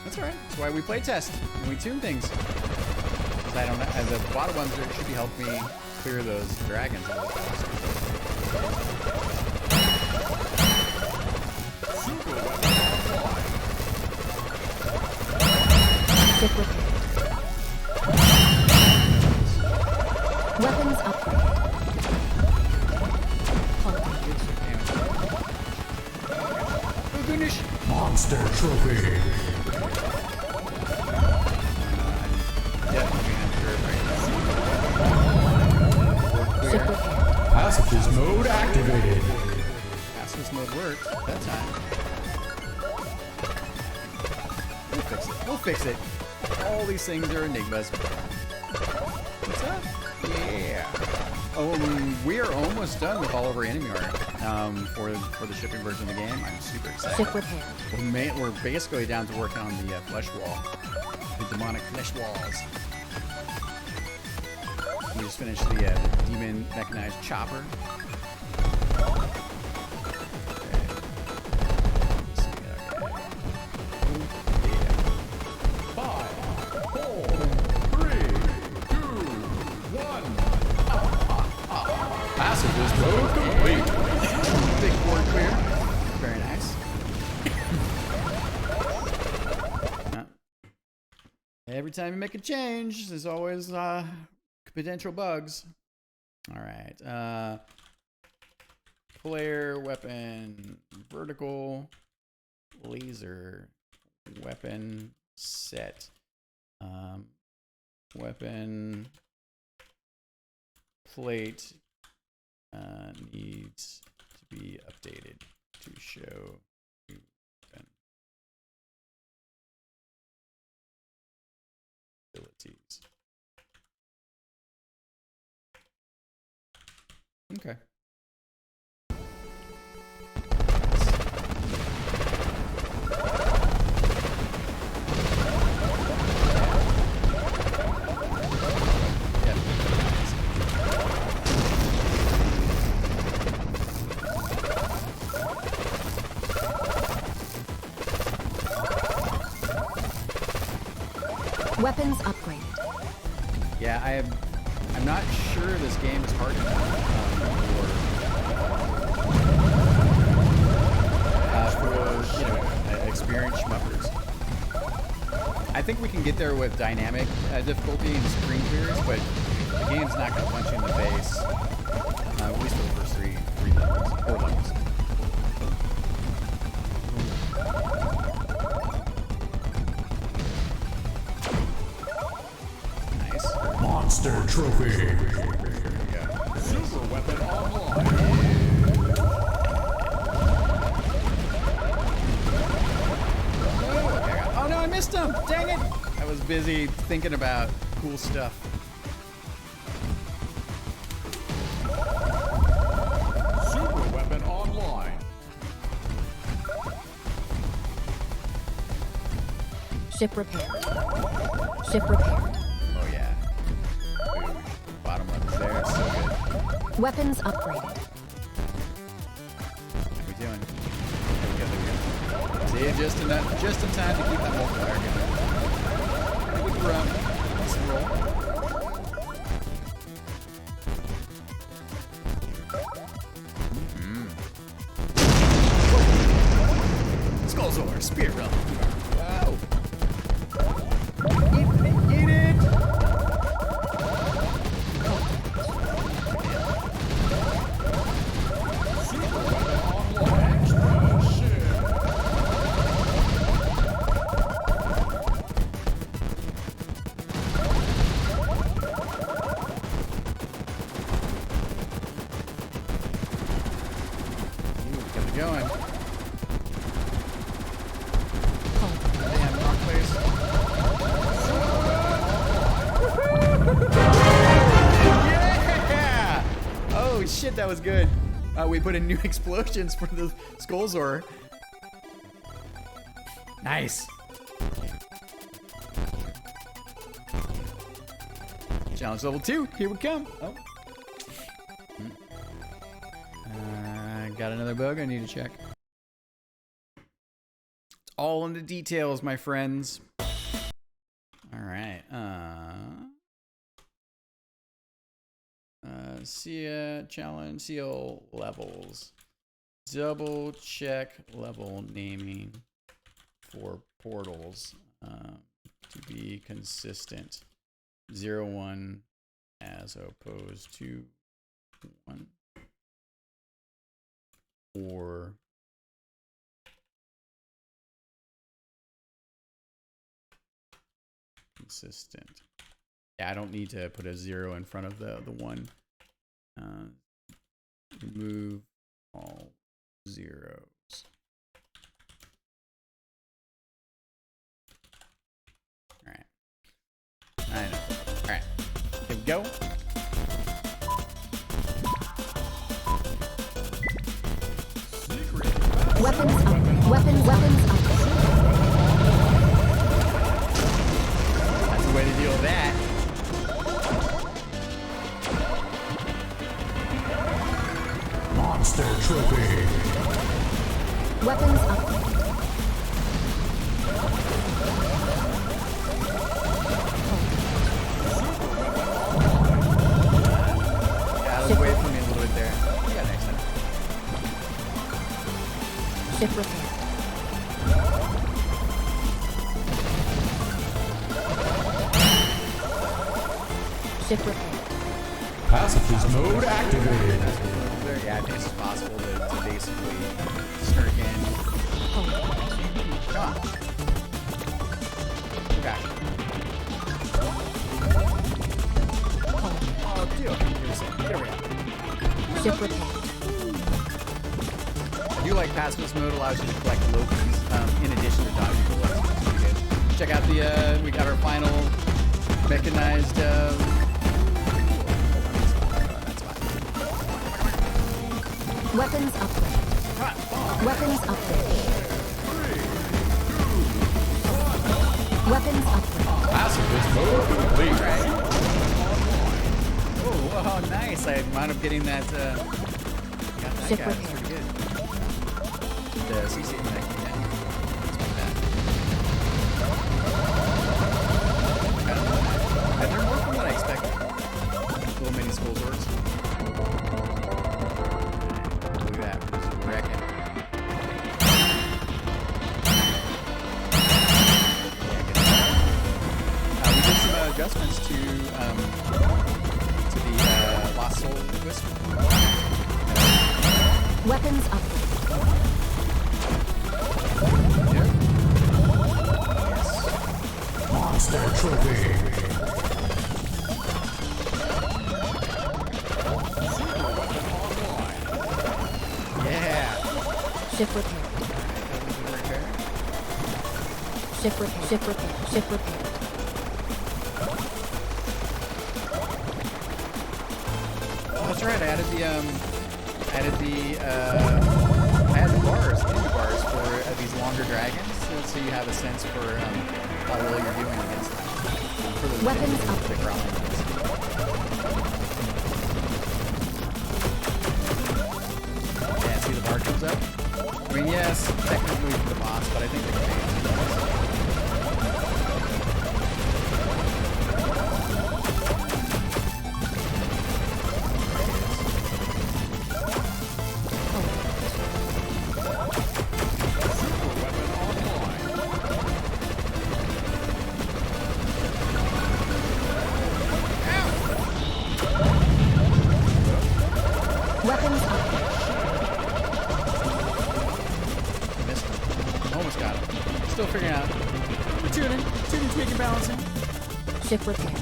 That's all right. That's why we play test and we tune things. I don't know. The bottom ones should be helping me clear those dragons a little faster. Ship repair. Weapons upgrade. Hold it. Oh goodness. Monster trophy. Definitely have to right now. Ship repair. Passages mode activated. Fastest mode worked that time. We'll fix it. We'll fix it. All these things are enigmas. What's up? Yeah. Oh, we are almost done with all of our enemy art for the shipping version of the game. I'm super excited. Ship repair. We're basically down to working on the flesh wall, the demonic flesh walls. We just finished the demon mechanized chopper. Mode complete. Big board clear. Very nice. Every time you make a change, there's always potential bugs. All right. Player weapon vertical laser weapon set. Weapon plate needs to be updated to show new weapon abilities. Okay. Weapons upgraded. Yeah, I'm not sure this game is hard enough for experienced schmuppers. I think we can get there with dynamic difficulty and screen clears, but the game's not going to punch you in the face. At least for the first four levels. Monster trophy. Super weapon online. Oh no, I missed him! Dang it! I was busy thinking about cool stuff. Super weapon online. Ship repair. Ship repair. Oh yeah. Bottom left is there. So good. Weapons upgraded. How we doing? There we go. See, just in time to keep that multiplier going. Good run. Nice roll. Skullzor, Spear Realm. Wow. Eat it! Super weapon online. Extra shit. Get it going. Hold. Damn, wrong place. Yeah! Oh shit, that was good. We put in new explosions for the Skullzor. Nice. Challenge level 2. Here we come. Oh. Got another bug I need to check. It's all in the details, my friends. All right. Challenge seal levels. Double check level naming for portals to be consistent. 0-1 as opposed to 1 or consistent. Yeah, I don't need to put a 0 in front of the 1. Remove all zeros. All right. I know. All right. Here we go. Weapons up. Weapons up. That's the way to deal with that. Monster Trophy. Weapons up. Out of the way from me a little bit there. Yeah, next time. Ship repair. Ship repair. Pacifist mode activated. Yeah, I think it's possible to basically snurk in. Hold. Come on. Okay. Hold. Oh, deal. Give me a second. There we go. Ship repair. I do like pacifist mode, allows you to collect Lokis in addition to dodging bullets. That's pretty good. Check out the, we got our final mechanized, that's fine. Weapons upgrade. Weapons upgrade. Weapons upgrade. Pacifist mode complete. Oh, nice. I wound up getting that, got that Ship guy. That's repair. pretty good. The CC connecting that. Let's make that. And they're more from what I expected. Little mini school swords. Look at that. Just wrecking. We did some adjustments to the Lost Soul twist. Weapons upgrade. Yep. Monster Trophy. Yeah. Ship repair. Ship repair. Ship repair. Ship repair. Oh, that's right. I added the bars, enemy bars for these longer dragons, so you have a sense for how well you're doing against them. For the Weapons for the growling ones. Yeah, see the bar comes up. I mean, yes, technically for the boss, but I think the command. Weapons upgrade. Missed him. Almost got him. Still figuring out. We're tuning, tweaking, balancing. Ship repair.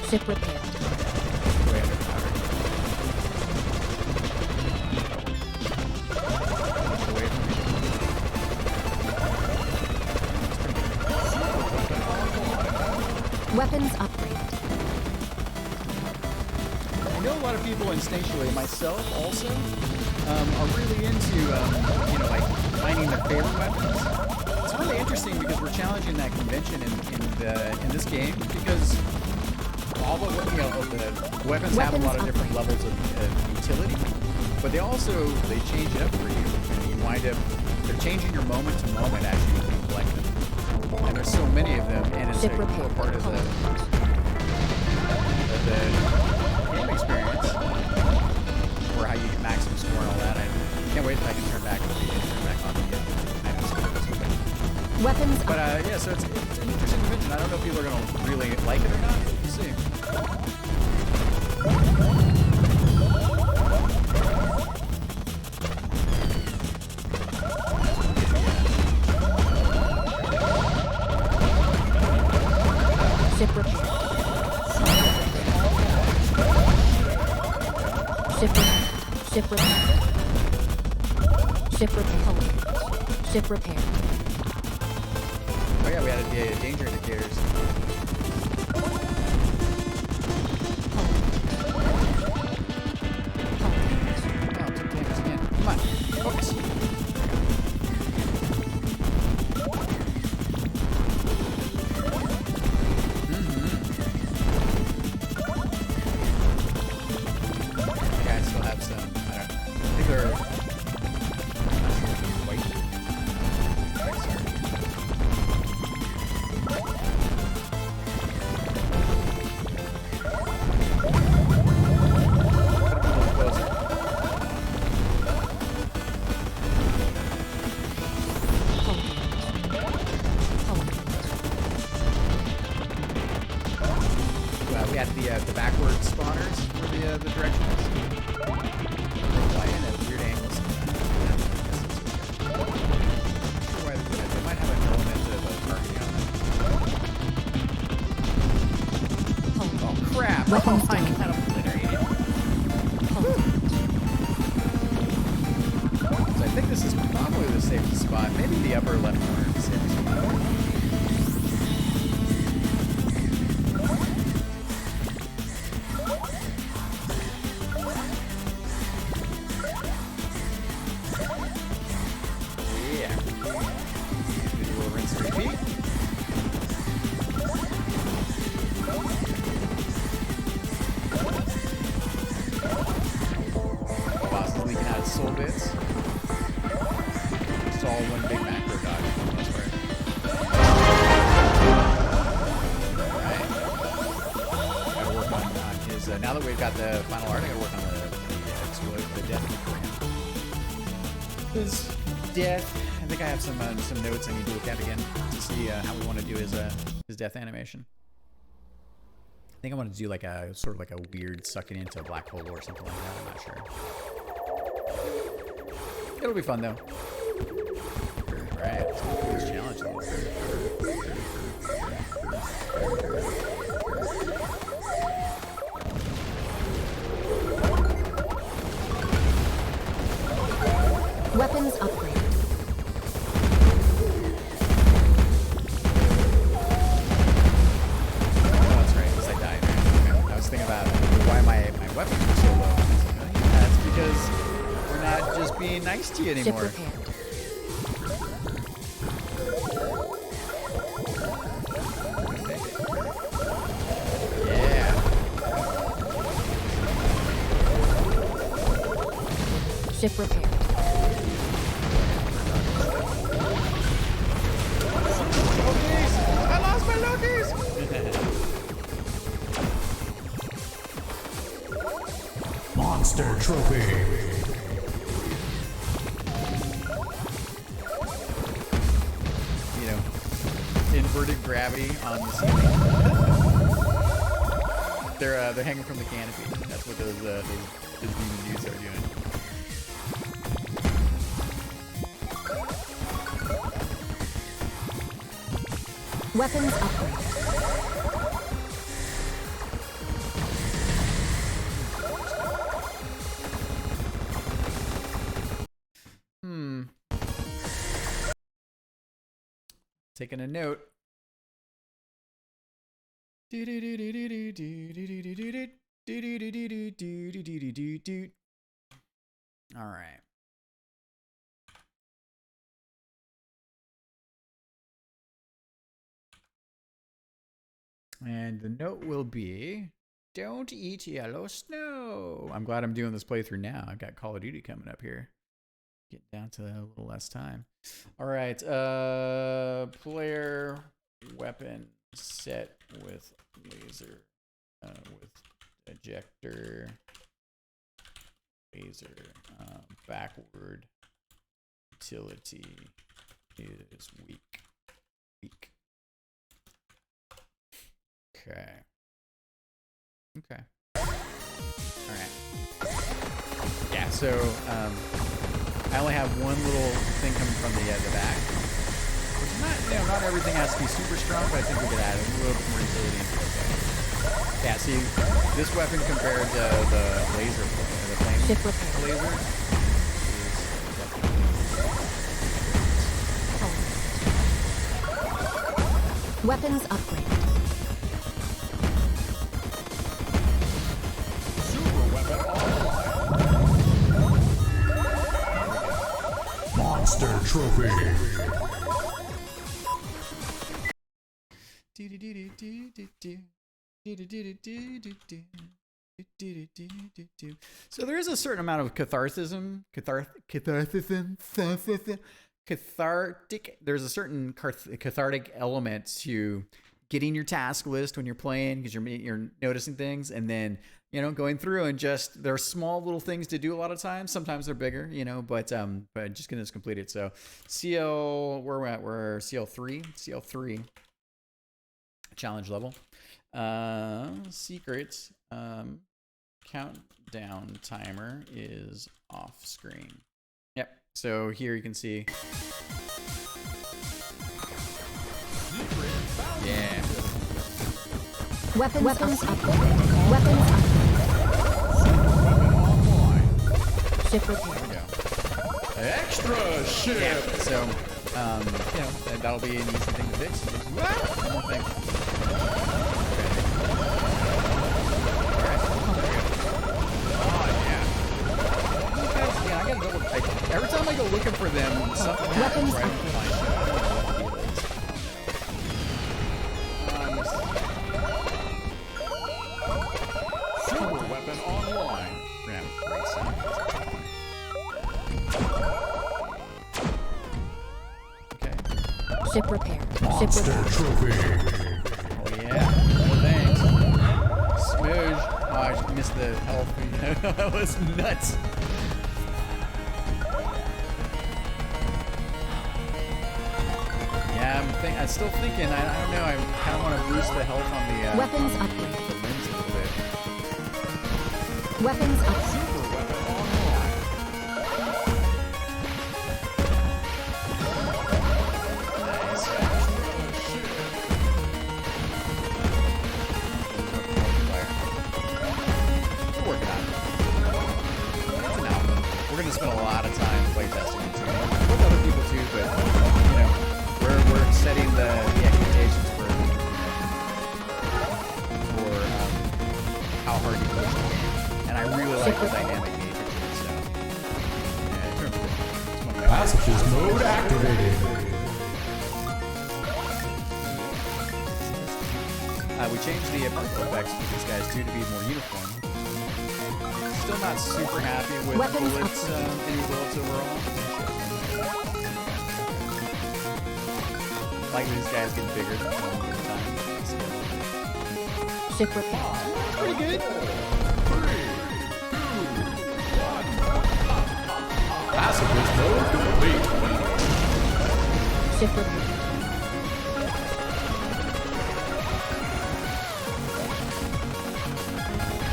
Ship repair. Way under powder. Away from me. Weapons upgrade. I know a lot of people instinctually, myself also, are really into, like finding their favorite weapons. It's really interesting because we're challenging that convention in this game because all the the weapons have a lot of different levels of utility, but they change it up for you, and you wind up they're changing your moment to moment as you collect them. And there's so many of them, and it's a core part of the game experience, or how you get maximum score and all that. I can't wait if I can turn back on the items. Weapons But yeah, so it's an interesting convention. I don't know if people are going to really like it or not. We'll see. Ship repair. Ship repair. Ship Ship repair. Ship repair. Ship repair. Oh yeah, we added the danger indicators. Oh, took damage again. Come on, focus. Yeah, I still have some. I don't know. I think they're. I'm not sure if they're white. Sorry. We had the backward spawners for the directions. They fly in at weird angles sometimes. Not sure why they do that. They might have an element of targeting on them. Oh crap! Weapons Oh my down. god, I'm obliterated. So I think this is probably the safest spot. Maybe the upper left corner is the safest spot. Yeah. Do a little rinse and repeat. Boss is leaking out its soul bits. It's all one big macro dodge for the most part. Alright. Gotta work on his. Now that we've got the final art, I gotta work on the death for him. His death. I think I have some notes I need to look at again to see how we want to do his death animation. I think I want to do like a sort of like a weird sucking into a black hole or something like that. I'm not sure. It'll be fun though. Alright, let's go through this challenge. Weapons upgrade. Oh, that's right, because I died. Right? Okay. I was thinking about why my weapons are so low. I was like, oh, yeah, that's because we're not just being nice to you Ship anymore. repaired. Yeah. Ship repaired. Lokies! I lost my Lokies! Monster Trophy. You know, inverted gravity on the ceiling. They're hanging from the canopy. That's what those demon dudes are doing. Weapons upgrade. Taking a note. All right. And the note will be, don't eat yellow snow. I'm glad I'm doing this playthrough now. I've got Call of Duty coming up here. Get down to a little less time. All right. Player weapon set with laser, with ejector, laser, backward, utility is weak. Okay. Okay. All right. Yeah. So I only have one little thing coming from the back. Which is not, not everything has to be super strong, but I think we could add a little bit more utility into it. Okay. Yeah. See, this weapon compared to the laser, the flame Ship repair. laser. Weapons upgraded. Super weapon online. Monster Trophy. So there is a certain amount of cathartic. There's a certain cathartic element to getting your task list when you're playing, because you're noticing things, and then going through and just there's small little things to do a lot of times. Sometimes they're bigger, but just getting this completed. So CL, where we're at, we're CL3 challenge level. Secrets. Countdown timer is off screen. Yep. So here you can see. Yeah. Weapons upgraded. Weapons Weapon online. upgraded. Ship repair. There we go. Extra ship. Yeah. So, that'll be an easy thing to fix. One more thing. I gotta double check. Every time I go looking for them, something happens. Weapons Super weapon online. We're gonna have a great sound. Okay. Ship repair. Ship Monster repair. Trophy. Oh yeah. Well, thanks. Smooge. Oh, I missed the health. That was nuts. Yeah, I'm still thinking. I don't know. I kind of want to boost the health on the Weapons on upgrade. the limbs a little bit. Weapons upgraded. Super weapon online. Nice. We're working on it. It's an alpha. We're gonna spend a lot of time playtesting it too, with other people too. But we're setting the expectations for how hard you push it. And I really like the dynamic nature to it. So yeah, it's one of my Passages mode activated. We changed the particle effects for these guys too to be more uniform. Still not super happy with Weapons bullets, any bullets overall. Like these guys get bigger over time. Ship repair. Pretty good. Passages mode complete. Ship repair.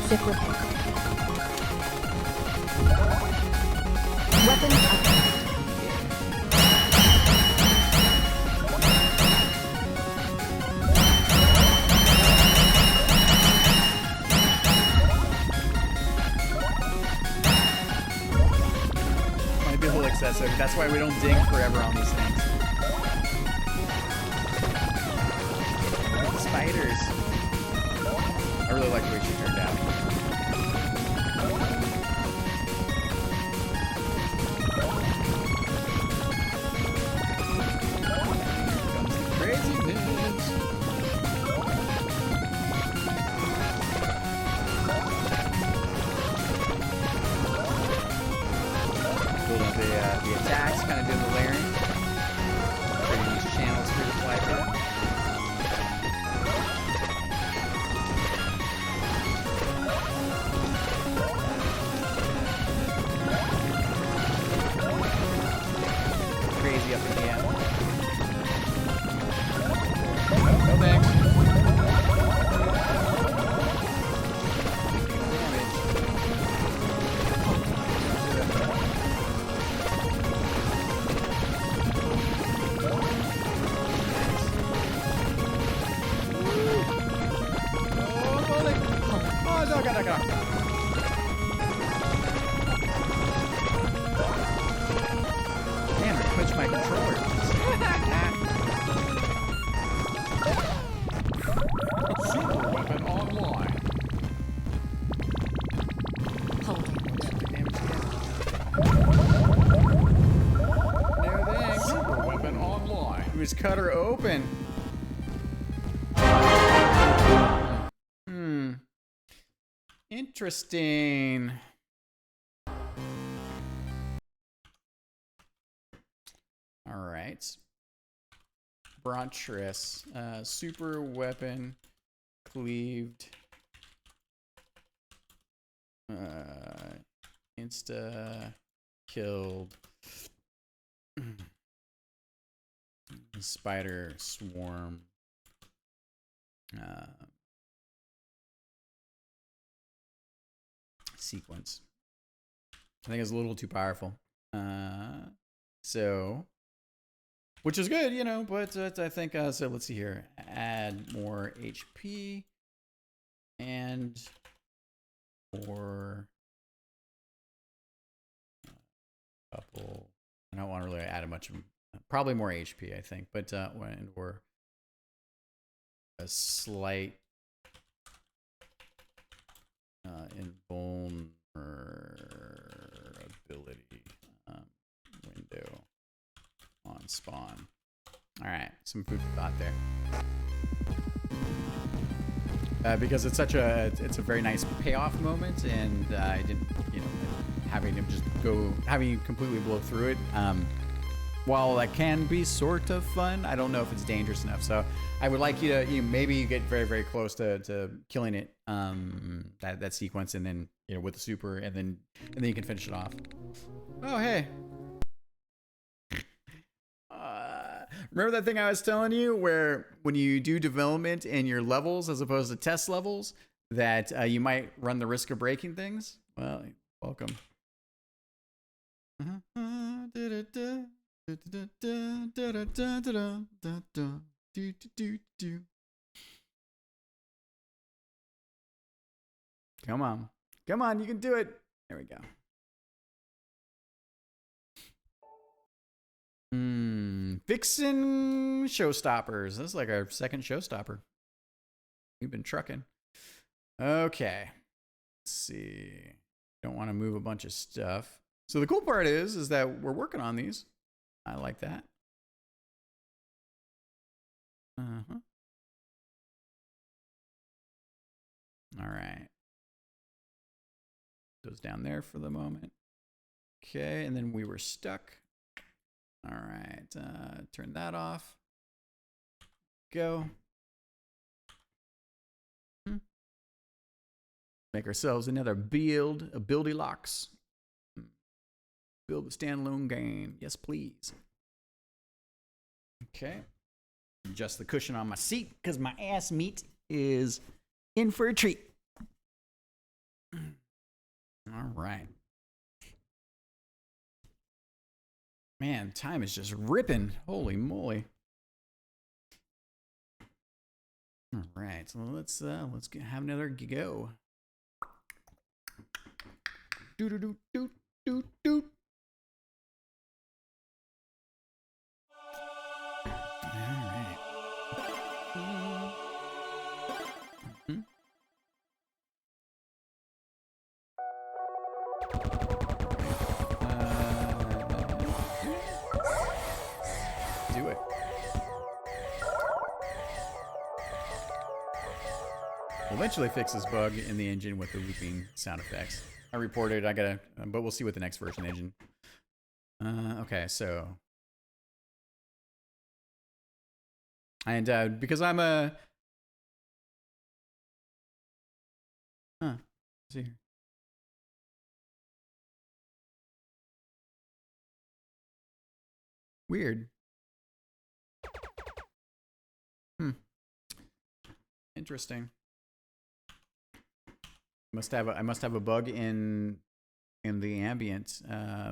Ship repair. Weapons upgraded. Might be a little excessive. That's why we don't ding forever on these things. Look at the spiders. I really like the way she turned out. Craziness. Building up the attacks, kind of doing the layering. Creating these channels for you to fly through. Crazy up in the air. No thanks. cut her open. Interesting. All right. Brontress. Super weapon. Cleaved. Insta. Killed. Spider swarm. Sequence. I think it's a little too powerful. So, which is good, you know, but I think, so let's see here. Add more HP and or couple. I don't want to really add a much, probably more HP, I think, but or a slight invulnerability window on spawn. All right, some food for thought there. Because it's such a, it's a very nice payoff moment, and I didn't, you know, having him just go, having you completely blow through it. While that can be sort of fun, I don't know if it's dangerous enough. So I would like you to, maybe you get very, very close to killing it, that sequence, and then, you know, with the super, and then you can finish it off. Oh, hey. Remember that thing I was telling you where when you do development in your levels as opposed to test levels, that you might run the risk of breaking things? Well, welcome. Come on. Come on, you can do it. There we go. Fixin' showstoppers. This is like our second showstopper. We've been trucking. Okay. Let's see. Don't want to move a bunch of stuff. So the cool part is that we're working on these. I like that. Uh-huh. All right. Goes down there for the moment. Okay, and then we were stuck. All right, turn that off. Go. Make ourselves another build, a buildy locks. Build a standalone game. Yes, please. Okay. Adjust the cushion on my seat because my ass meat is in for a treat. All right. Man, time is just ripping. Holy moly. All right, so let's have another go. Do do do do do do. All right. Do it. We'll eventually fix this bug in the engine with the looping sound effects. I reported, I gotta, but we'll see with the next version engine. Okay, so. And because I'm a, let's see here. Weird. Interesting. I must have a bug in the ambient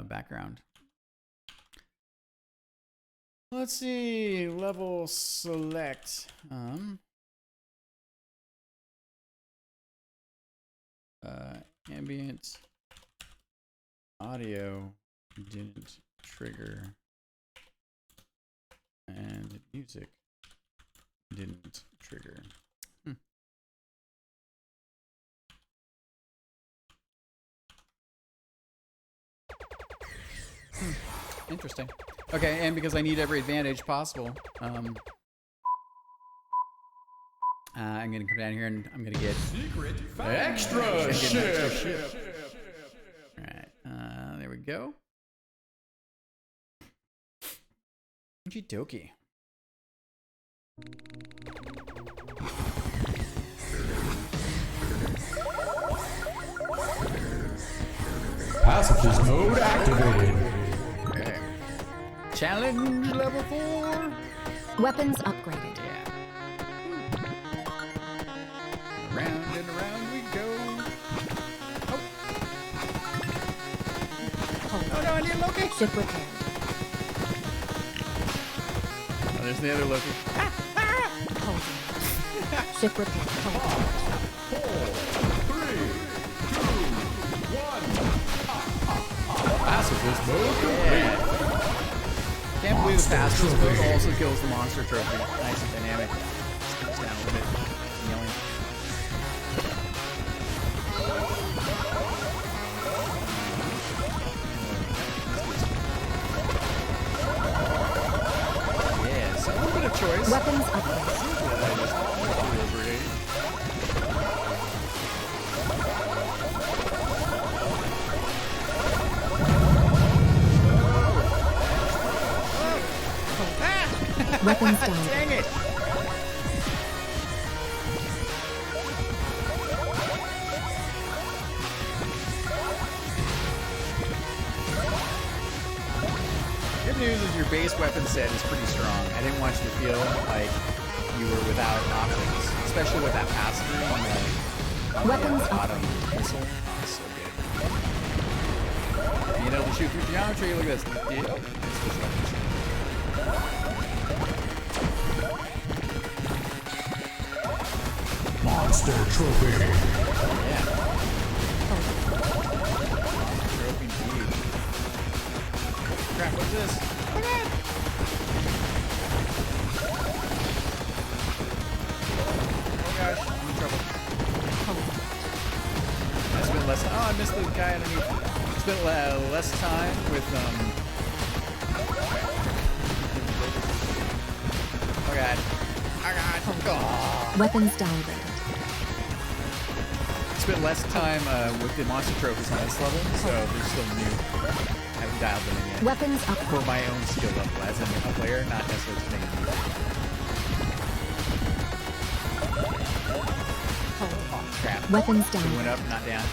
background. Let's see, level select. Ambient audio didn't trigger, and music didn't trigger. Interesting. Okay, and because I need every advantage possible, I'm gonna come down here and I'm gonna get Secret Extra ship. All right, there we go. Okie dokie. Pacifist mode activated. Okay. Challenge level 4. Weapons upgraded. Yeah. Around and around we go. Oh. Hold. Oh no, I need a Loki. Ship repaired. Oh, there's the other Loki. Hold. Ship repaired. Hold. 4, 3, 2, 1. Pacifist mode complete. Can't believe the fastest mode also kills the monster trophy. Nice and dynamic. Scoots down a little bit. Yelling. Yeah, so a little bit of choice. Weapons upgraded. Weapons down. Dang it! Good news is your base weapon set is pretty strong. I didn't want you to feel like you were without options, especially with that pass-through on the Weapons bottom missile. That's so good. Being able to shoot through geometry, look at this. Yeah. Monster trophy. Yeah. Trophy indeed. Crap, what's this? Oh my god! Oh gosh, I'm in trouble. I spent less. Oh, I missed the guy underneath. Spent less time with Oh god. Oh god. Oh. Weapons downgraded. Spent less time with the monster trophies on this level, so they're still new. I haven't dialed them in yet. Weapons For upgraded. my own skill level, as in a player, not necessarily to make it. Oh crap. Weapons It down. went up, not down.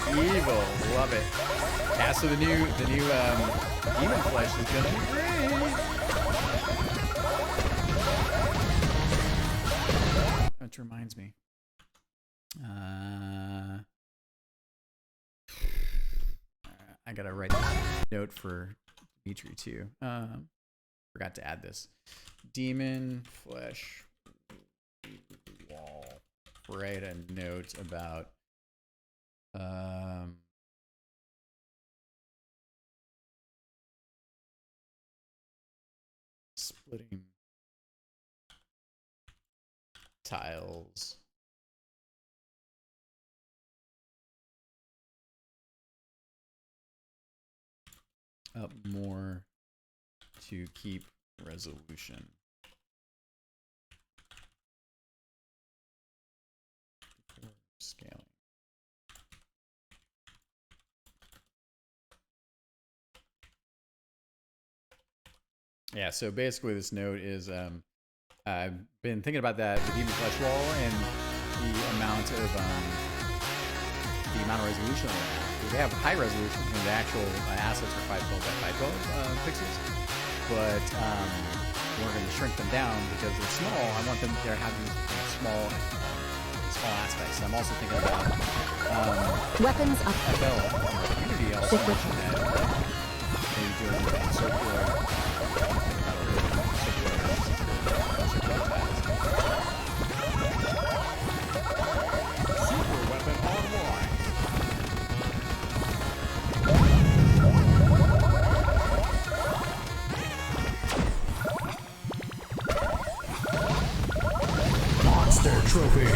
Evil, love it. Yeah, so the new demon flesh is gonna be great. Which reminds me. I gotta write a note for Dimitri too. Forgot to add this. Demon flesh wall. Write a note about splitting tiles. Up more to keep resolution. Before scaling. Yeah, so basically this note is I've been thinking about that, the demon flesh wall, and the amount of resolution they have. They have high resolution, and the actual assets are 512 by 512 pixels, but we're going to shrink them down because they're small. I want them to have these small aspects. I'm also thinking about Weapons up. FL community also mentioned that maybe doing circular Super weapon online. Monster trophy.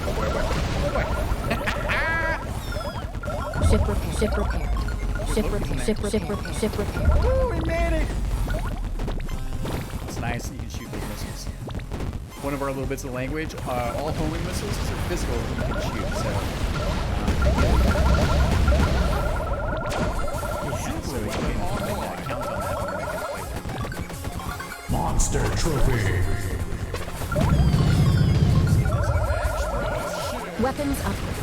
Oh boy. Ship repaired. Ship repaired. Ship repaired. Ship repaired. Woo, we made it! It's nice that you can shoot big missiles. One of our little bits of language, all homing missiles are physical that you can shoot, so... so we can count on that when we make it play. Monster Trophy. Weapons upgrade.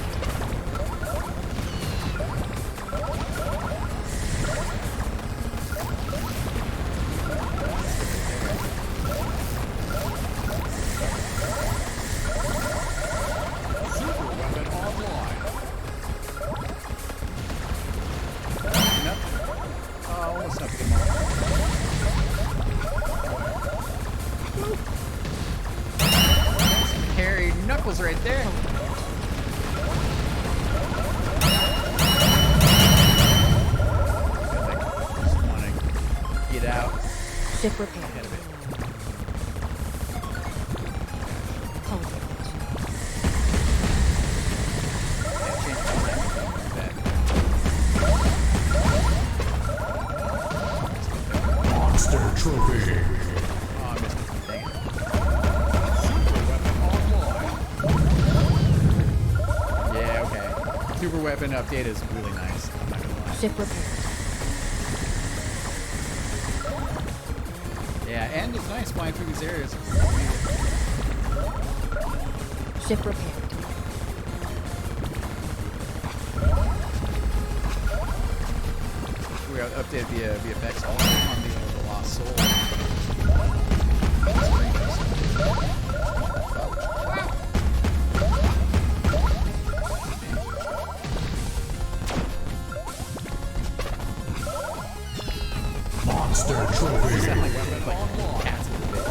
Harry Knuckles right there. Just want to get out. Ship repaired. Ahead of it. Hold Monster Trophy. Oh, I missed it. Dang it. Yeah, okay. Super weapon update is really nice. I'm not gonna lie. Ship repaired. Yeah, and it's nice flying through these areas. Ship repaired. We updated the VFX also on the Lost Soul. Monster Trophy. Sound like cats a little bit.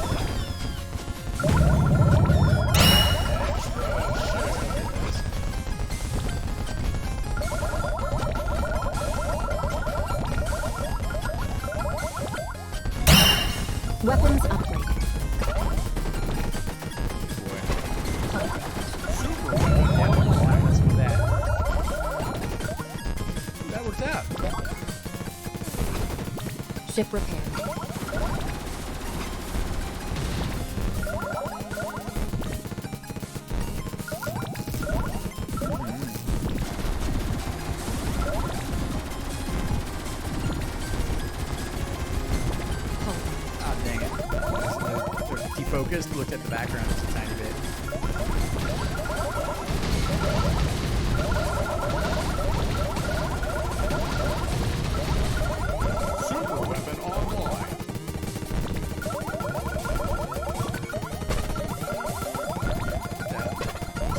Weapons upgrade. That worked out. Ship repaired. Oh, dang it. Defocused, looked at the background just a tiny bit. Super weapon online.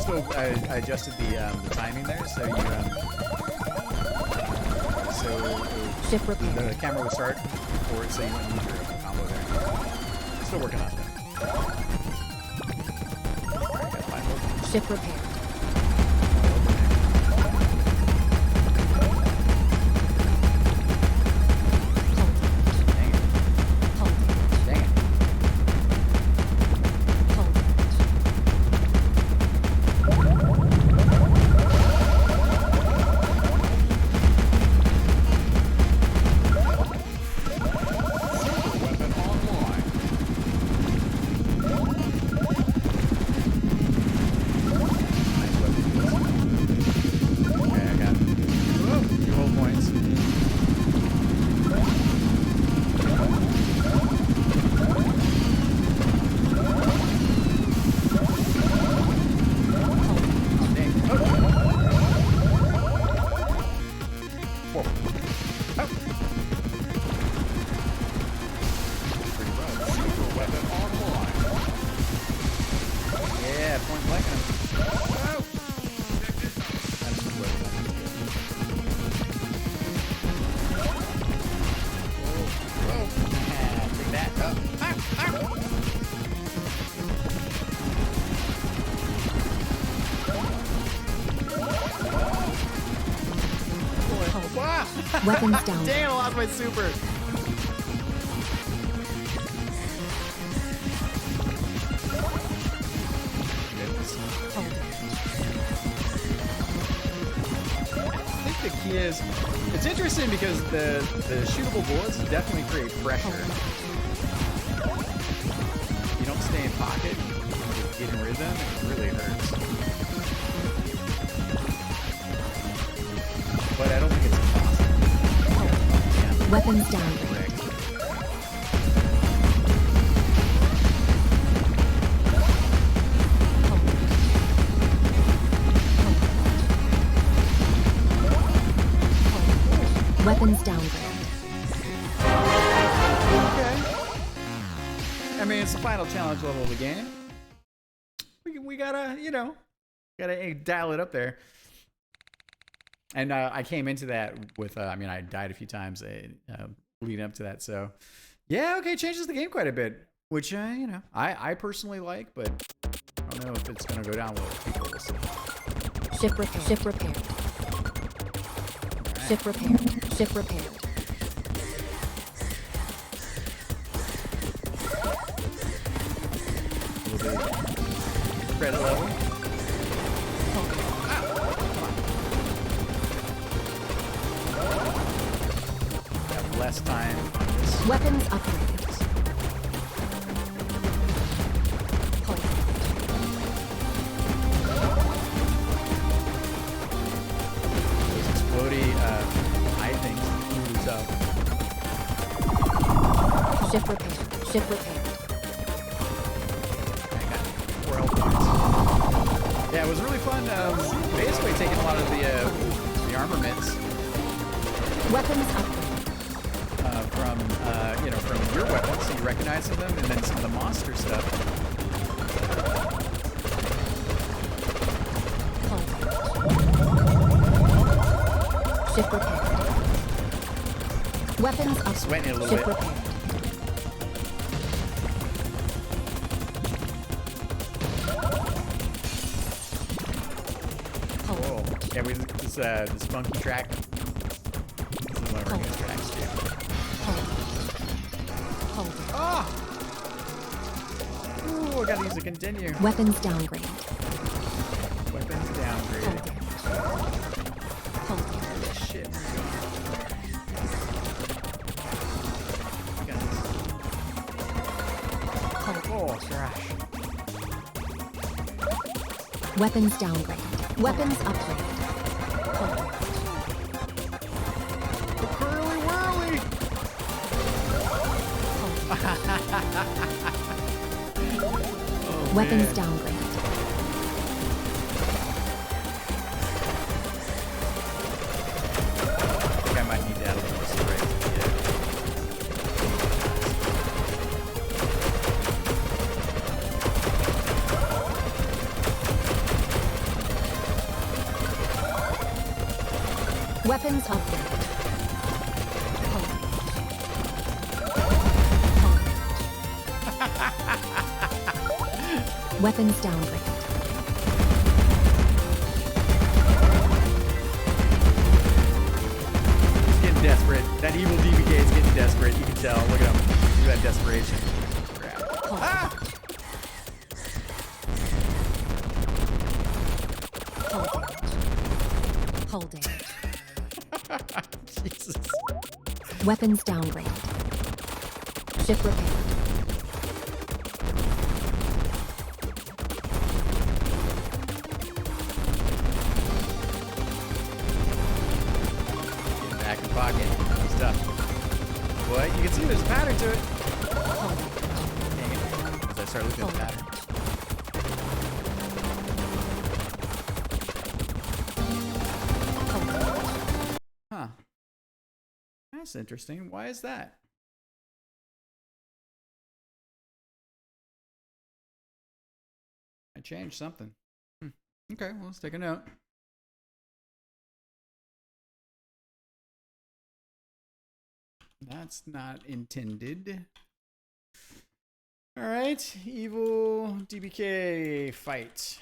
So I adjusted the timing there, so you Ship repaired. the camera would start before it, so you wouldn't lose your combo there. Still working on that. Alright, got 5 more. Ship repaired. Dang it. Hold Dang it. Hold Super weapon online. Nice weapon. Okay, I got 2 whole points. Oh, dang. Oh. Whoa. Oh. Pretty rough. Super weapon online. Yeah, point blank. Oh. That's the weapon. Whoa. Yeah, take that. Oh. Ah, Wow. Weapons down. Dang it, I lost my super. Hold I think the key is, it's interesting because the shootable bullets definitely create pressure. You don't stay in pocket, you get in rhythm, it really hurts. But I don't think it's possible. Yeah. Weapons downgrade. Weapons downgrade. Okay. I mean, it's the final challenge level of the game. We gotta, you know, gotta dial it up there. And I came into that with, I mean, I died a few times leading up to that. So, yeah, okay, changes the game quite a bit, which, you know, I personally like, but I don't know if it's gonna go down well with people. We'll see. Ship repair. Ship repaired. Ship repaired. Ship repaired. A little bit credit level. Have less time. Weapons upgrade. Hold. Those explodey eye things moves up. Ship repaired. Ship repaired. I got 4 health points. Yeah, it was really fun. Basically taking a lot of the armaments Weapons upgrade. from you know, from your weapons, so you recognize them, and then some of the monster stuff. Hold. Ship repaired. Weapons upgrade. Sweating a little Ship bit. repaired. Hold. Whoa. Yeah, this funky track. This is one of our newest tracks too. Hold. Hold. Ah! Ooh, I gotta use a continue. Weapons downgrade. Weapons downgraded. Hold. Shit. Got this. Hold. Oh, gosh. Weapons downgrade. Weapons upgrade. Hold. The curly whirly! Oh, Weapons man. downgrade. I think I might need to add a little more spray to get. Weapons upgrade. Hold. Hold. Weapons downgrade. He's getting desperate. That evil DBK is getting desperate. You can tell. Look at him. Look at that desperation. Crap. Hold. Ah! Holding. Holding. Jesus. Weapons downgrade. Ship repaired. Getting back in pocket. Stuff. What? You can see there's a pattern to it. Holding. Dang it. As I start looking at the pattern. Holding. Huh. That's interesting. Why is that? I changed something. Okay, well, let's take a note. That's not intended. All right, evil DBK fight.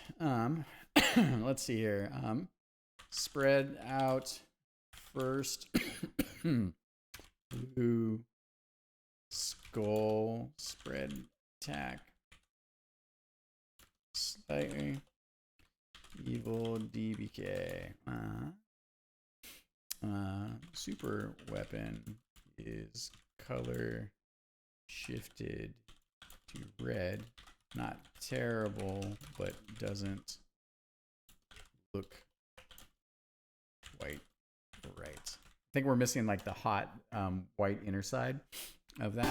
Let's see here. Spread out first. Blue skull spread attack. Slightly evil DBK. super weapon is color shifted to red. Not terrible, but doesn't look quite right. I think we're missing like the hot white inner side of that.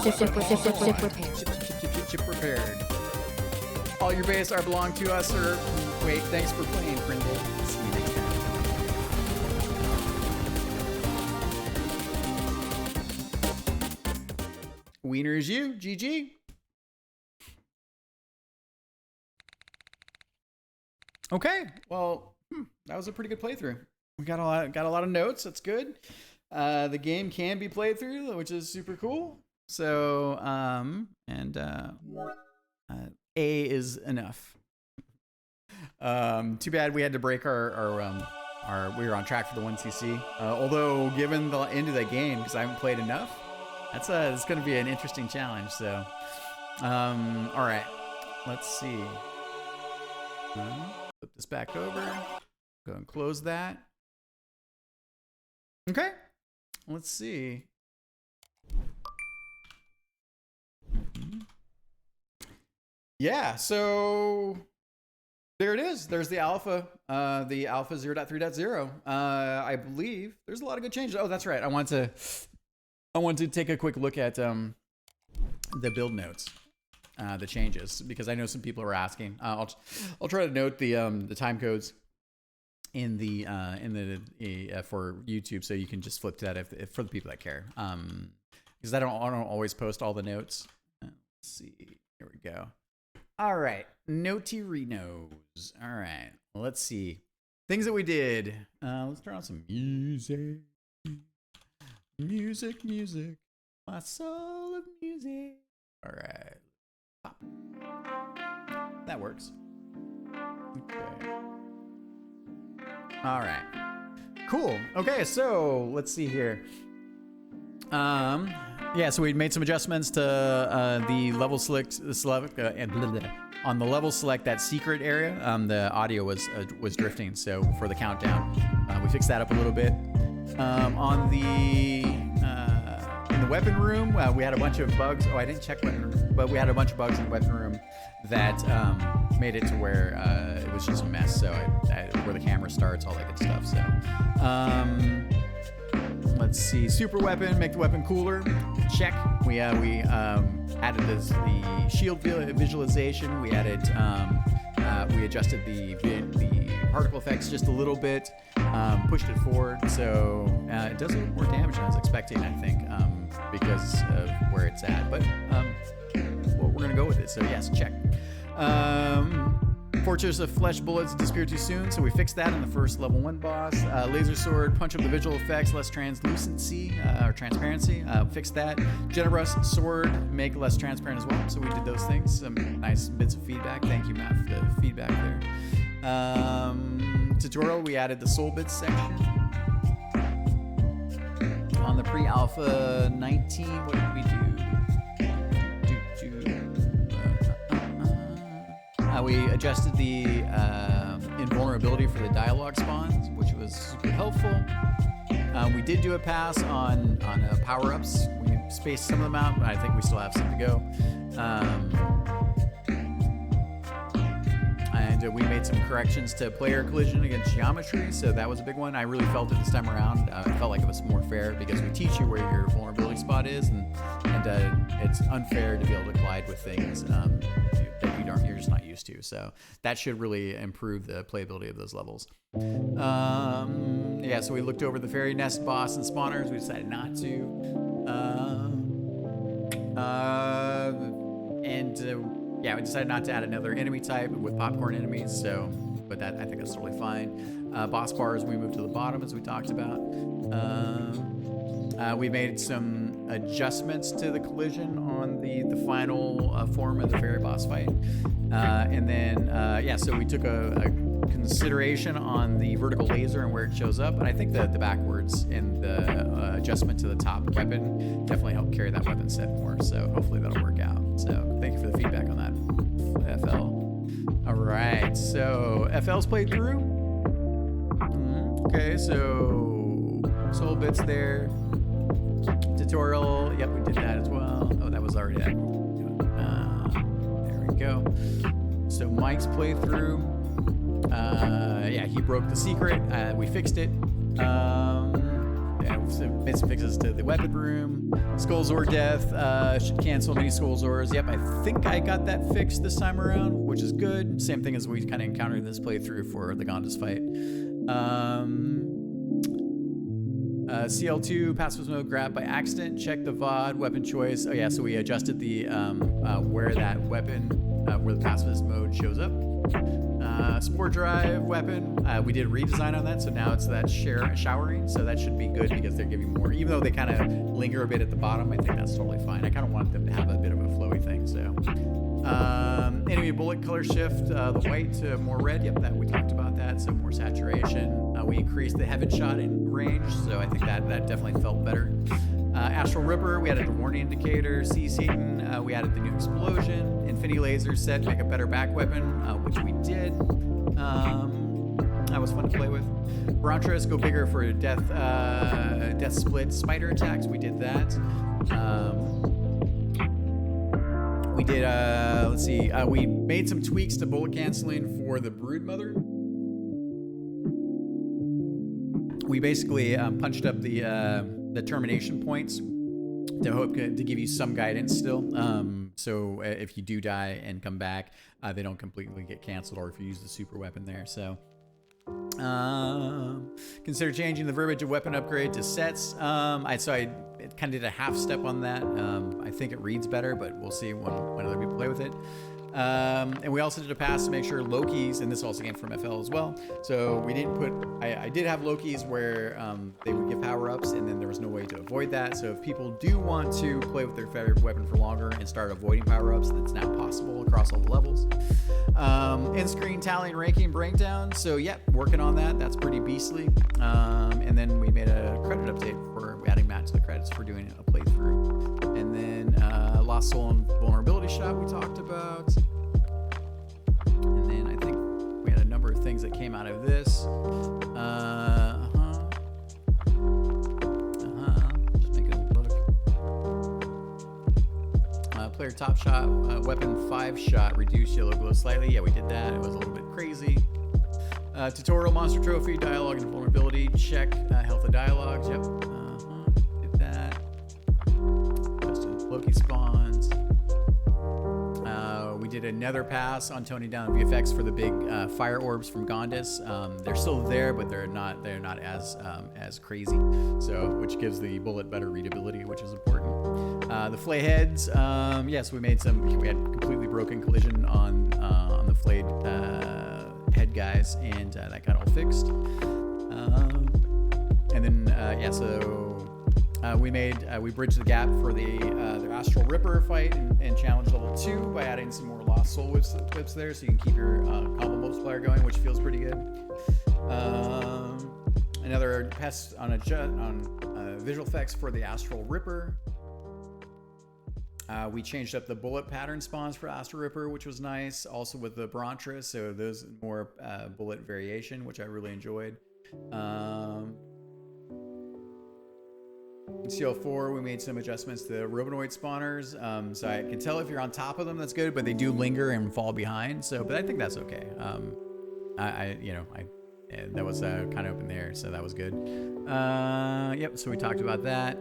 Ship repaired. Chip repaired. All your base are belong to us, or wait, thanks for playing, friend. See you next time. Wiener is you, GG. Okay, well, that was a pretty good playthrough. We got a lot of notes. That's good. The game can be played through, which is super cool. So, A is enough. Too bad we had to break our we were on track for the 1cc. Although given the end of the game, because I haven't played enough, it's going to be an interesting challenge. So, all right, let's see. Flip this back over. Go and close that. Okay, let's see. Yeah, so there it is. There's the alpha 0.3.0. I believe there's a lot of good changes. Oh, that's right. I want to take a quick look at the build notes, the changes, because I know some people are asking. I'll try to note the time codes in the for YouTube, so you can just flip to that if for the people that care. Because I don't always post all the notes. Let's see. Here we go. All right, Notirinos. All right, let's see things that we did. Let's turn on some music. Music. My soul of music. All right, pop. That works. Okay. All right. Cool. Okay, so let's see here. Yeah, so we made some adjustments to the level select and on the level select, that secret area. The audio was drifting, so for the countdown, we fixed that up a little bit. On the in the weapon room, we had a bunch of bugs. Oh, I didn't check weapon room, but we had a bunch of bugs in the weapon room that made it to where it was just a mess. So where the camera starts, all that good stuff. So. Let's see, super weapon, make the weapon cooler. Check. We added the shield visualization. We added, we adjusted the particle effects just a little bit, pushed it forward, so it does a little more damage than I was expecting, I think, because of where it's at. But well, we're gonna go with it. So yes, check. Fortress of Flesh bullets disappear too soon, so we fixed that in the first level 1 boss. Laser sword, punch up the visual effects, less translucency or transparency. Fixed that. Generous sword, make less transparent as well. So we did those things. Some nice bits of feedback. Thank you, Matt, for the feedback there. Tutorial, we added the soul bits section. On the pre-alpha 19, what did we do? We adjusted the invulnerability for the dialogue spawns, which was super helpful. We did do a pass on power-ups. We spaced some of them out, but I think we still have some to go. And we made some corrections to player collision against geometry, so that was a big one. I really felt it this time around. I felt like it was more fair because we teach you where your vulnerability spot is, and it's unfair to be able to collide with things that you're just not used to. So that should really improve the playability of those levels. Yeah, so we looked over the fairy nest boss and spawners. We decided not to. Yeah, we decided not to add another enemy type with popcorn enemies. So, but I think that's totally fine. Boss bars, we moved to the bottom as we talked about. We made some adjustments to the collision on the final form of the fairy boss fight. And then, yeah, so we took a consideration on the vertical laser and where it shows up. And I think that the backwards and the adjustment to the top weapon definitely helped carry that weapon set more. So hopefully that'll work out. So thank you for the feedback on that. FL. All right, so FL's played through. Okay, so soul bits there. Tutorial, yep, we did that as well. Oh, that was already that. There we go. So Mike's playthrough. Yeah, he broke the secret. We fixed it. Yeah, we made some fixes to the weapon room. Skull Zord death should cancel many Skull Zords. Yep, I think I got that fixed this time around, which is good. Same thing as we kind of encountered in this playthrough for the Gondas fight. CL2 passive mode grab by accident. Check the VOD weapon choice. Oh yeah, so we adjusted the where that weapon where the pacifist mode shows up. Spore drive weapon. We did a redesign on that, so now it's that showering. So that should be good because they're giving more. Even though they kind of linger a bit at the bottom, I think that's totally fine. I kind of want them to have a bit of a flowy thing. So enemy bullet color shift the white to more red. Yep, that we talked about that. So more saturation. We increased the heaven shot in range, so I think that definitely felt better. Astral Ripper, we added a warning indicator. Sea Satan, we added the new explosion. Infinity Laser set, make a better back weapon, which we did. That was fun to play with. Brantress, go bigger for death split spider attacks. We did that. We did, let's see, we made some tweaks to bullet canceling for the Broodmother. We basically punched up the termination points to hope to give you some guidance still. So if you do die and come back, they don't completely get canceled, or if you use the super weapon there. So consider changing the verbiage of weapon upgrade to sets. I kind of did a half step on that. I think it reads better, but we'll see when other people play with it. And we also did a pass to make sure Lokis, and this also came from FL as well. So we didn't put, I did have Lokis where they would give power-ups, and then there was no way to avoid that. So if people do want to play with their favorite weapon for longer and start avoiding power-ups, that's now possible across all the levels. In-screen tallying, ranking, breakdown. So yep, working on that. That's pretty beastly. And then we made a credit update for adding Matt to the credits for doing a playthrough. And then Lost Soul and Vulnerability Shot we talked about. And then I think we had a number of things that came out of this. Just make a look. Player top shot, weapon 5 shot, reduce yellow glow slightly. Yeah, we did that. It was a little bit crazy. Tutorial, monster trophy, dialogue and vulnerability. Check health of dialogues. Yep. Did that. Adjusted Loki spawns. We did another pass on toning down VFX for the big fire orbs from Gondas. They're still there, but they're not as crazy. So, which gives the bullet better readability, which is important. The flay heads. Yes, we had completely broken collision on the flayed head guys, and that got all fixed. And then we bridged the gap for the Astral Ripper fight and challenge level 2 by adding some more Lost Soul whips there, so you can keep your combo multiplier going, which feels pretty good. Another test on visual effects for the Astral Ripper. We changed up the bullet pattern spawns for Astral Ripper, which was nice. Also with the Brantress, so those more bullet variation, which I really enjoyed. In CL4, we made some adjustments to the Robinoid spawners. So I can tell if you're on top of them, that's good, but they do linger and fall behind. So, but I think that's okay. That was kind of up in the air, so that was good. Yep. So we talked about that.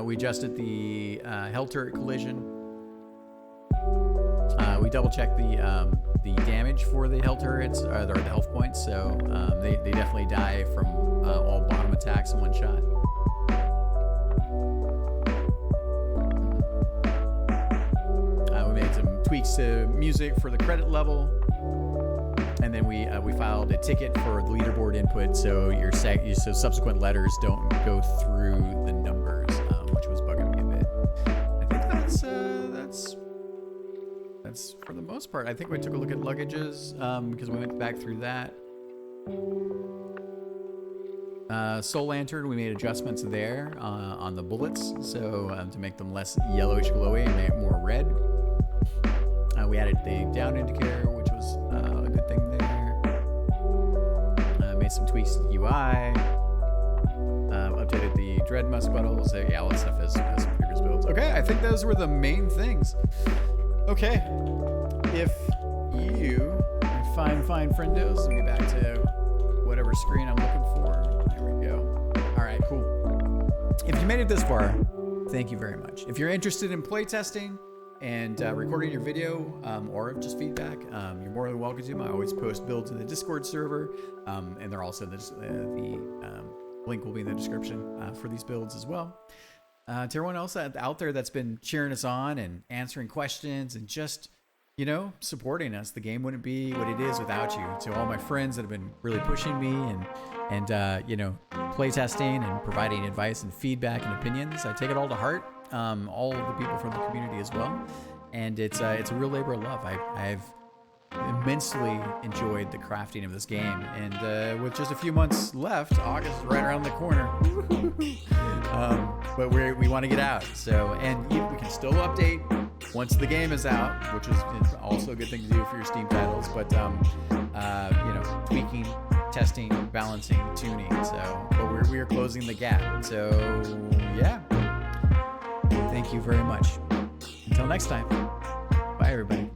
We adjusted the Hell Turret collision. We double checked the damage for the Hell Turrets, or the health points. So they definitely die from all bottom attacks in one shot. We made some tweaks to music for the credit level. And then we filed a ticket for the leaderboard input, so so subsequent letters don't go through the numbers, which was bugging me a bit. I think that's for the most part. I think we took a look at luggages because we went back through that. Soul Lantern, we made adjustments there on the bullets, so to make them less yellowish glowy and make it more red. We added the down indicator, which was a good thing there. Made some tweaks to the UI. Updated the dread must buttons. So yeah, all that stuff has some previous builds. Okay, I think those were the main things. Okay, if you find friendos, let me get back to whatever screen I'm looking for. There we go. All right, cool. If you made it this far, thank you very much. If you're interested in playtesting and recording your video or just feedback, you're more than welcome to. I always post builds in the Discord server, and they're also the link will be in the description for these builds as well. To everyone else out there that's been cheering us on and answering questions and just, you know, supporting us. The game wouldn't be what it is without you. To all my friends that have been really pushing me and you know, playtesting and providing advice and feedback and opinions. I take it all to heart. All of the people from the community as well. And it's a real labor of love. I've immensely enjoyed the crafting of this game. And with just a few months left, August is right around the corner. But we want to get out. So, and we can still update once the game is out, which is also a good thing to do for your Steam titles. But you know, tweaking, testing, balancing, tuning. So, but we are closing the gap. So, yeah. Thank you very much. Until next time. Bye, everybody.